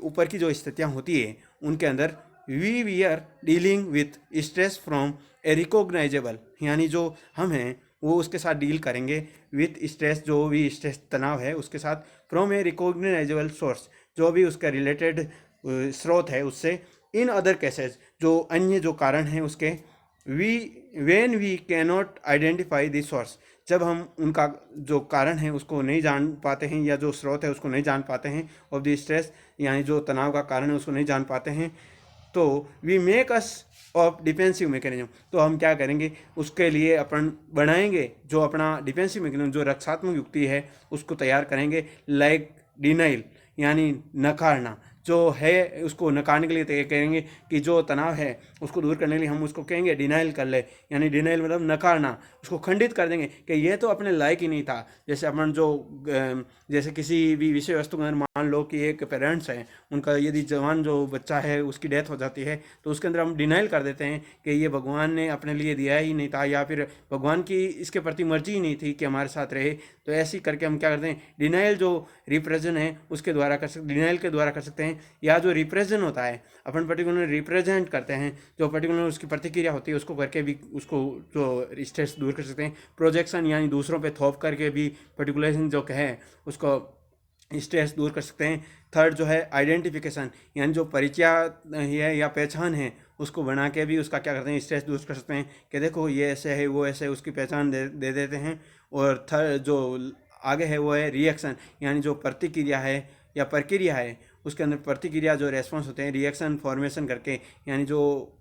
ऊपर की जो स्थितियाँ होती है उनके अंदर we are dealing with stress from a recognisable, यानी जो हम हैं वो उसके साथ डील करेंगे विथ स्ट्रेस, जो भी स्ट्रेस तनाव है उसके साथ, फ्रॉम ए रिकॉग्नाइजेबल सोर्स, जो भी उसका रिलेटेड स्रोत है उससे। इन अदर केसेस जो अन्य जो कारण हैं उसके, when we cannot identify the source, जब हम उनका जो कारण है उसको नहीं जान पाते हैं या जो स्रोत है उसको नहीं जान पाते हैं, ऑफ द स्ट्रेस यानी जो तनाव का कारण है उसको नहीं जान पाते हैं, तो we make us of defensive mechanism, तो हम क्या करेंगे उसके लिए अपन बनाएंगे जो अपना डिफेंसिव मैकेनिज्म जो रक्षात्मक युक्ति है उसको तैयार करेंगे, लाइक डिनाइल यानी नकारना, जो है उसको नकारने के लिए तैयार करेंगे कि जो तनाव है उसको दूर करने के लिए हम उसको कहेंगे डिनाइल कर ले, यानी डिनाइल मतलब नकारना, उसको खंडित कर देंगे कि ये तो अपने लायक ही नहीं था। जैसे अपन जो जैसे किसी भी विषय वस्तु के अंदर मान लो कि एक पेरेंट्स हैं, उनका यदि जवान जो बच्चा है उसकी डेथ हो जाती है तो उसके अंदर हम डिनाइल कर देते हैं कि ये भगवान ने अपने लिए दिया ही नहीं था या फिर भगवान की इसके प्रति मर्जी ही नहीं थी कि हमारे साथ रहे। तो ऐसे करके हम क्या करते हैं, डिनाइल जो रिप्रेजेंट है उसके द्वारा कर सकते, डिनाइल के द्वारा कर सकते हैं, या जो रिप्रेजेंट होता है अपन पर्टिकुलर रिप्रेजेंट करते हैं, जो पर्टिकुलर उसकी प्रतिक्रिया होती है उसको करके भी उसको जो स्ट्रेस दूर कर सकते हैं। प्रोजेक्शन यानी दूसरों पे थोप करके भी पर्टिकुलेशन जो है उसको स्ट्रेस दूर कर सकते हैं। थर्ड जो है आइडेंटिफिकेशन, यानी जो परिचय है या पहचान है उसको बना के भी उसका क्या करते हैं, स्ट्रेस दूर कर सकते हैं कि देखो ये ऐसे है वो ऐसे है, उसकी पहचान दे देते हैं। और थर्ड जो आगे है वो है रिएक्शन, यानी जो प्रतिक्रिया है या प्रक्रिया है उसके अंदर प्रतिक्रिया जो रेस्पॉन्स होते हैं रिएक्शन फॉर्मेशन करके, यानी जो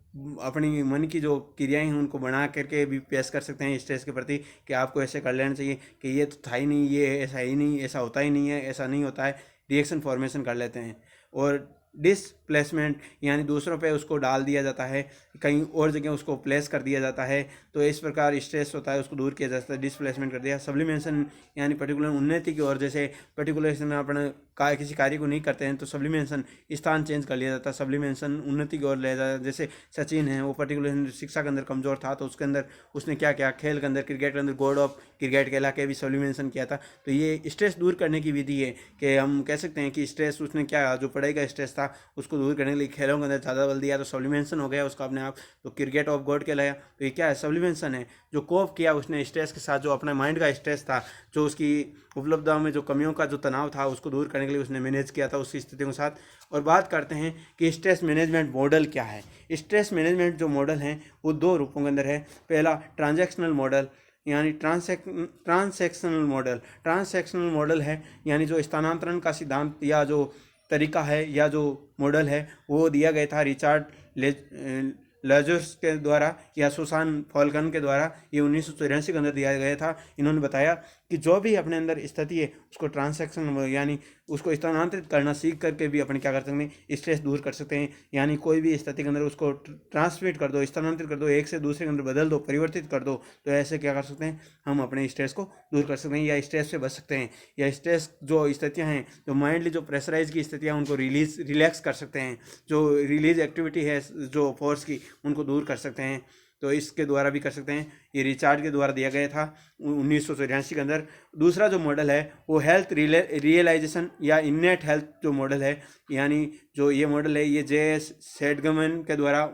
अपनी मन की जो क्रियाएं हैं उनको बना करके भी पेश कर सकते हैं स्ट्रेस के प्रति कि आपको ऐसे कर लेना चाहिए, कि ये तो था ही नहीं, ये ऐसा ही नहीं, ऐसा होता ही नहीं है, ऐसा नहीं होता है, रिएक्शन फॉर्मेशन कर लेते हैं। और डिसप्लेसमेंट यानी दूसरों पे उसको डाल दिया जाता है, कहीं और जगह उसको प्लेस कर दिया जाता है, तो इस प्रकार स्ट्रेस होता है उसको दूर किया जाता है, डिसप्लेसमेंट कर दिया। सब्लिमेशन यानी पर्टिकुलर उन्नति की ओर, जैसे पर्टिकुलर में अपन किसी कार्य को नहीं करते हैं तो सब्लिमेशन स्थान चेंज कर लिया जाता है, सब्लिमेशन उन्नति की ओर ले जाता है। जैसे सचिन है वो पर्टिकुलर शिक्षा के अंदर कमजोर था तो उसके अंदर उसने क्या किया, खेल के अंदर क्रिकेट के अंदर गॉड ऑफ क्रिकेट कहला के भी सब्लिमेशन किया था। तो ये स्ट्रेस दूर करने की विधि है कि हम कह सकते हैं कि स्ट्रेस उसने क्या, जो पढ़ाई का स्ट्रेस था उसको दूर करने के लिए खेलों के अंदर ज़्यादा बल दिया तो सब्लिमेशन हो गया उसका अपने आप, तो क्रिकेट ऑफ गॉड कहलाया। तो ये क्या है, सब्लिमेशन है। जो कोप किया उसने स्ट्रेस के साथ, जो अपने माइंड का स्ट्रेस था, जो उसकी उपलब्धियों में जो कमियों का जो तनाव था उसको दूर करने के लिए उसने मैनेज किया था उसकी स्थितियों के साथ। और बात करते हैं कि स्ट्रेस मैनेजमेंट मॉडल क्या है। स्ट्रेस मैनेजमेंट जो मॉडल है वो दो रूपों के अंदर है। पहला ट्रांजैक्शनल मॉडल यानी ट्रांसैक्शनल मॉडल है, यानी जो स्थानांतरण का सिद्धांत या जो तरीका है या जो मॉडल है वो दिया गया था रिचार्ड लजर्स के द्वारा या सुसान फॉल्कन के द्वारा, ये 1983 के अंदर दिया गया था। इन्होंने बताया कि जो भी अपने अंदर स्थिति है उसको ट्रांसैक्शन यानी उसको स्थानांतरित करना सीख करके भी अपन क्या कर सकते हैं, स्ट्रेस दूर कर सकते हैं। यानी कोई भी स्थिति के अंदर उसको ट्रांसमिट कर दो, स्थानांतरित कर दो, एक से दूसरे के अंदर बदल दो, परिवर्तित कर दो, तो ऐसे क्या कर सकते हैं, हम अपने स्ट्रेस को दूर कर सकते हैं या स्ट्रेस से बच सकते हैं। या स्ट्रेस जो स्थितियाँ हैं, जो माइंडली जो प्रेशराइज की स्थितियाँ उनको रिलैक्स कर सकते हैं, जो रिलीज एक्टिविटी है जो फोर्स की उनको दूर कर सकते हैं। तो इसके द्वारा भी कर सकते हैं। ये रिचार्ड के द्वारा दिया गया था 1983 के अंदर। दूसरा जो मॉडल है वो हेल्थ रियलाइजेशन या इन्नेट हेल्थ जो मॉडल है, यानी जो ये मॉडल है ये जे.एस. सेडगमन के द्वारा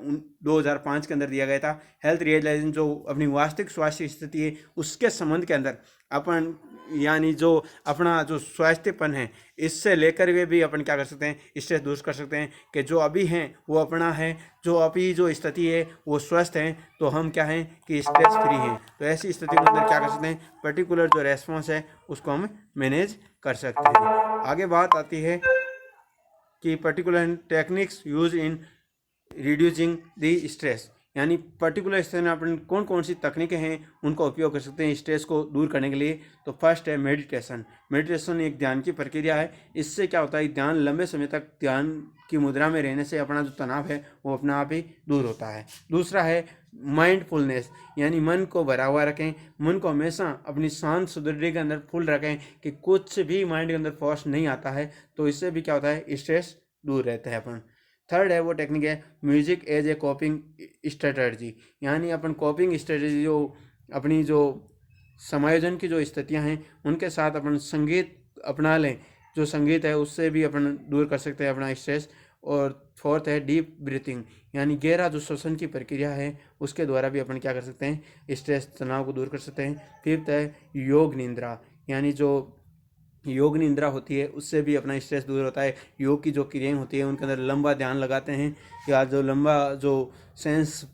2005 के अंदर दिया गया था। हेल्थ रियलाइजेशन जो अपनी वास्तविक स्वास्थ्य स्थिति है उसके संबंध के अंदर अपन यानी जो अपना जो स्वास्थ्यपन है इससे लेकर वे भी अपन क्या कर सकते हैं, स्ट्रेस दूर कर सकते हैं कि जो अभी हैं वो अपना है, जो अभी जो स्थिति है वो स्वस्थ हैं, तो हम क्या हैं कि स्ट्रेस फ्री हैं। तो ऐसी स्थिति के अंदर क्या कर सकते हैं, पर्टिकुलर जो रेस्पॉन्स है उसको हम मैनेज कर सकते हैं। आगे बात आती है कि particular techniques use in reducing the stress, यानी पर्टिकुलर स्थिति में अपन कौन कौन सी तकनीकें हैं उनका उपयोग कर सकते हैं स्ट्रेस को दूर करने के लिए। तो फर्स्ट है मेडिटेशन। मेडिटेशन एक ध्यान की प्रक्रिया है। इससे क्या होता है, ध्यान लंबे समय तक ध्यान की मुद्रा में रहने से अपना जो तनाव है वो अपने आप ही दूर होता है। दूसरा है माइंडफुलनेस, यानी मन को भरा हुआ रखें, मन को हमेशा अपनी शांत सुदृढ़ी के अंदर फुल रखें कि कुछ भी माइंड के अंदर फोर्स नहीं आता है। तो इससे भी क्या होता है, स्ट्रेस दूर रहता है अपन। थर्ड है वो टेक्निक है music as a coping strategy, यानी अपन कॉपिंग स्ट्रेटजी जो अपनी जो समायोजन की जो स्थितियां हैं उनके साथ अपन संगीत अपना लें। जो संगीत है उससे भी अपन दूर कर सकते हैं अपना स्ट्रेस। और फोर्थ है डीप ब्रीथिंग, यानी गहरा जो श्वसन की प्रक्रिया है उसके द्वारा भी अपन क्या कर सकते हैं, स्ट्रेस तनाव को दूर कर सकते हैं। फिफ्थ है योग निद्रा, यानी जो योग निद्रा होती है उससे भी अपना स्ट्रेस दूर होता है। योग की जो क्रियाएं होती है उनके अंदर लंबा ध्यान लगाते हैं या जो लंबा जो सेंस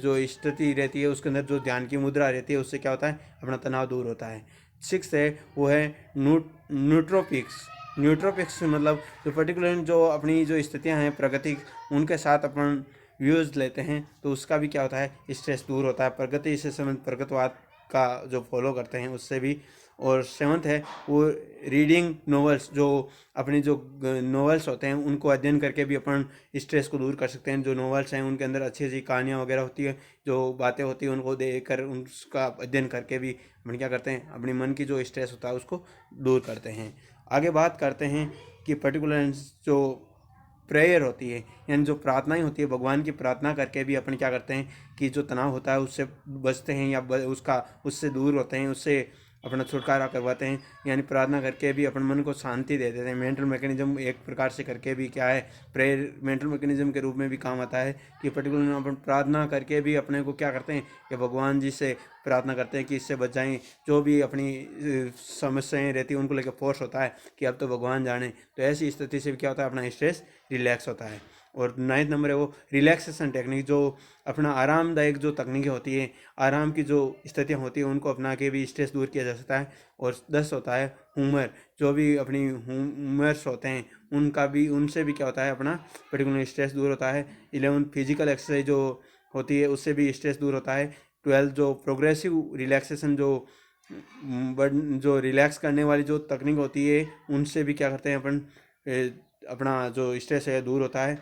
जो स्थिति रहती है उसके अंदर जो ध्यान की मुद्रा रहती है उससे क्या होता है, अपना तनाव दूर होता है। सिक्स है वो है न्यूट्रोपिक्स। न्यूट्रोपिक्स मतलब जो पर्टिकुलर जो अपनी जो स्थितियाँ हैं प्रगति उनके साथ अपन व्यूज़ लेते हैं तो उसका भी क्या होता है, स्ट्रेस दूर होता है। प्रगति से संबंधित प्रगतिवाद का जो फॉलो करते हैं उससे भी। और सेवंथ है वो रीडिंग नॉवेल्स, जो अपनी जो नॉवेल्स होते हैं उनको अध्ययन करके भी अपन स्ट्रेस को दूर कर सकते हैं। जो नॉवेल्स हैं उनके अंदर अच्छी अच्छी कहानियाँ वगैरह होती है, जो बातें होती हैं उनको देख कर उसका अध्ययन करके भी अपन क्या करते हैं, अपने मन की जो स्ट्रेस होता है उसको दूर करते हैं। आगे बात करते हैं कि पर्टिकुलर जो प्रेयर होती है यानी जो प्रार्थनाएं होती है, भगवान की प्रार्थना करके भी अपन क्या करते हैं कि जो तनाव होता है उससे बचते हैं या उससे दूर होते हैं, उससे अपना छुटकारा करवाते हैं। यानी प्रार्थना करके भी अपन मन को शांति दे देते हैं। मेंटल मैकेनिज्म एक प्रकार से करके भी क्या है, प्रेयर मेंटल मैकेनिज्म के रूप में भी काम आता है कि पर्टिकुलर अपन प्रार्थना करके भी अपने को क्या करते हैं कि भगवान जी से प्रार्थना करते हैं कि इससे बच जाएं। जो भी अपनी समस्याएं रहती हैं उनको लेकर फोर्स होता है कि अब तो भगवान जाने, तो ऐसी स्थिति से भी क्या होता है, अपना स्ट्रेस रिलैक्स होता है। और 9th नंबर है वो रिलैक्सेशन टेक्निक, जो अपना आरामदायक जो तकनीकें होती है, आराम की जो स्थितियाँ होती हैं उनको अपना के भी स्ट्रेस दूर किया जा सकता है। और 10 होता है ह्यूमर, जो भी अपनी ह्यूमर्स होते हैं उनका भी उनसे भी क्या होता है, अपना पर्टिकुलर स्ट्रेस दूर होता है। 11 फिजिकल एक्सरसाइज जो होती है उससे भी स्ट्रेस दूर होता है। 12 जो प्रोग्रेसिव रिलैक्सेशन जो रिलैक्स करने वाली जो तकनीक होती है उनसे भी क्या करते हैं अपन अपना जो स्ट्रेस है दूर होता है।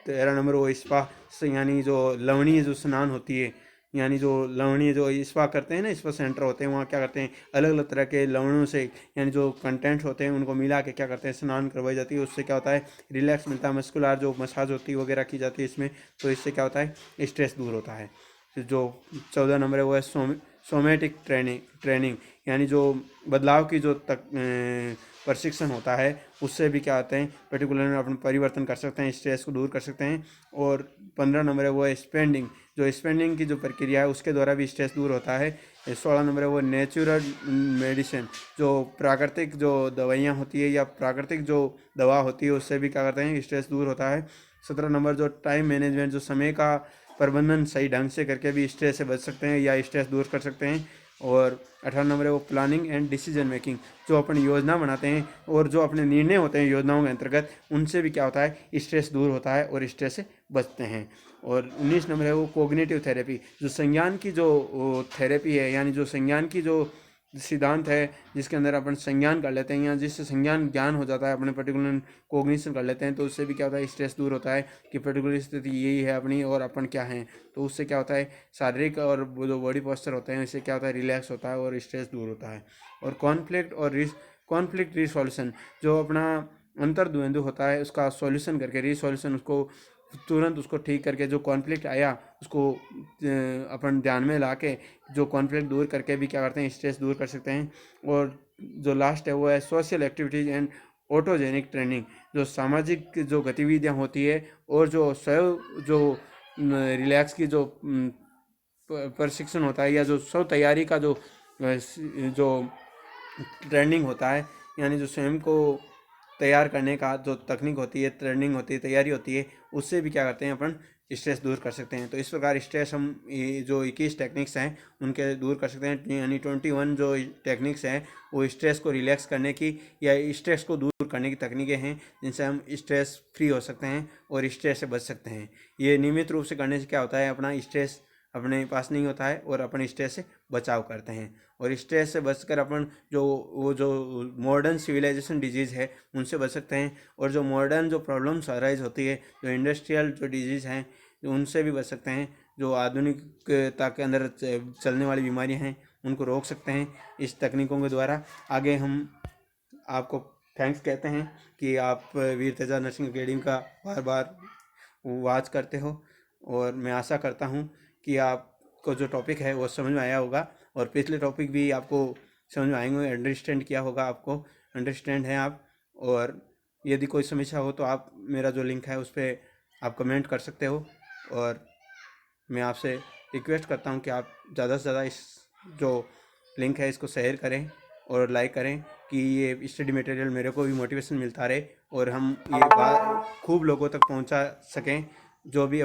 13 नंबर वो स्पा, यानी जो लवणीय जो स्नान होती है, यानी जो लवणीय जो स्पा करते हैं ना, स्पा सेंटर होते हैं वहाँ क्या करते हैं, अलग अलग तरह के लवणों से यानी जो कंटेंट होते हैं उनको मिला के क्या करते हैं, स्नान करवाई जाती है। उससे क्या होता है, रिलैक्स मिलता है। मस्कुलर जो मसाज होती है वगैरह की जाती है इसमें, तो इससे क्या होता है, स्ट्रेस दूर होता है। जो 14 नंबर है वो है सोमेटिक ट्रेनिंग, यानी जो बदलाव की जो प्रशिक्षण होता है उससे भी क्या होते हैं, पर्टिकुलर अपन परिवर्तन कर सकते हैं, स्ट्रेस को दूर कर सकते हैं। और 15 नंबर है वो है स्पेंडिंग, जो स्पेंडिंग की जो प्रक्रिया है उसके द्वारा भी स्ट्रेस दूर होता है। 16 नंबर है वो नेचुरल मेडिसिन, जो प्राकृतिक जो दवाइयाँ होती है या प्राकृतिक जो दवा होती है उससे भी क्या करते हैं, स्ट्रेस दूर होता है। 17 नंबर जो टाइम मैनेजमेंट, जो समय का प्रबंधन सही ढंग से करके भी स्ट्रेस से बच सकते हैं या स्ट्रेस दूर कर सकते हैं। और 18 नंबर है वो प्लानिंग एंड डिसीजन मेकिंग, जो अपन योजना बनाते हैं और जो अपने निर्णय होते हैं योजनाओं के अंतर्गत, उनसे भी क्या होता है, स्ट्रेस दूर होता है और स्ट्रेस से बचते हैं। और 19 नंबर है वो कोग्निटिव थेरेपी, जो संज्ञान की जो थेरेपी है, यानी जो संज्ञान की जो सिद्धांत है जिसके अंदर अपन संज्ञान कर लेते हैं या जिससे संज्ञान ज्ञान हो जाता है, अपने पर्टिकुलर कोग्निशन कर लेते हैं, तो उससे भी क्या होता है, स्ट्रेस दूर होता है कि पर्टिकुलर स्थिति यही है अपनी और अपन क्या हैं। तो उससे क्या होता है, शारीरिक और जो बॉडी पोस्चर होते हैं इससे क्या होता है, रिलैक्स होता है और स्ट्रेस दूर होता है। और कॉन्फ्लिक्ट रिसोल्यूशन, जो अपना अंतर्द्वंद्व होता है उसका सॉल्यूशन करके रिसोल्यूशन, उसको तुरंत उसको ठीक करके, जो कॉन्फ्लिक्ट आया उसको अपन ध्यान में ला के जो कॉन्फ्लिक्ट दूर करके भी क्या करते हैं, स्ट्रेस दूर कर सकते हैं। और जो लास्ट है वो है social activities and autogenic training, जो सामाजिक जो गतिविधियां होती है और जो स्वयं जो रिलैक्स की जो प्रशिक्षण होता है या जो स्व तैयारी का जो ट्रेनिंग होता है, यानी जो स्वयं को तैयार करने का जो तकनीक होती है, ट्रेनिंग होती है, तैयारी होती है, उससे भी क्या करते हैं, अपन स्ट्रेस दूर कर सकते हैं। तो इस प्रकार स्ट्रेस हम जो 21 टेक्निक्स हैं उनके दूर कर सकते हैं। यानी 21 जो टेक्निक्स हैं वो स्ट्रेस को रिलैक्स करने की या स्ट्रेस को दूर करने की तकनीकें हैं जिनसे हम स्ट्रेस फ्री हो सकते हैं और स्ट्रेस से बच सकते हैं। ये नियमित रूप से करने से क्या होता है, अपना स्ट्रेस अपने पास नहीं होता है और अपन स्ट्रेस से बचाव करते हैं। और स्ट्रेस से बचकर अपन जो मॉडर्न सिविलाइजेशन डिजीज़ है उनसे बच सकते हैं। और जो मॉडर्न जो प्रॉब्लम्स अराइज होती है, जो इंडस्ट्रियल जो डिजीज़ हैं उनसे भी बच सकते हैं। जो आधुनिकता के अंदर चलने वाली बीमारियां हैं उनको रोक सकते हैं इस तकनीकों के द्वारा। आगे हम आपको थैंक्स कहते हैं कि आप वीर तेजा नर्सिंग अकेडमी का बार बार वॉच करते हो, और मैं आशा करता हूँ कि आपको जो टॉपिक है वो समझ में आया होगा और पिछले टॉपिक भी आपको समझ में आएंगे, अंडरस्टैंड किया होगा, आपको अंडरस्टैंड हैं आप। और यदि कोई समस्या हो तो आप मेरा जो लिंक है उस पर आप कमेंट कर सकते हो। और मैं आपसे रिक्वेस्ट करता हूँ कि आप ज़्यादा से ज़्यादा इस जो लिंक है इसको शेयर करें और लाइक करें कि ये स्टडी मटेरियल मेरे को भी मोटिवेशन मिलता रहे और हम ये बात खूब लोगों तक पहुँचा सकें। जो भी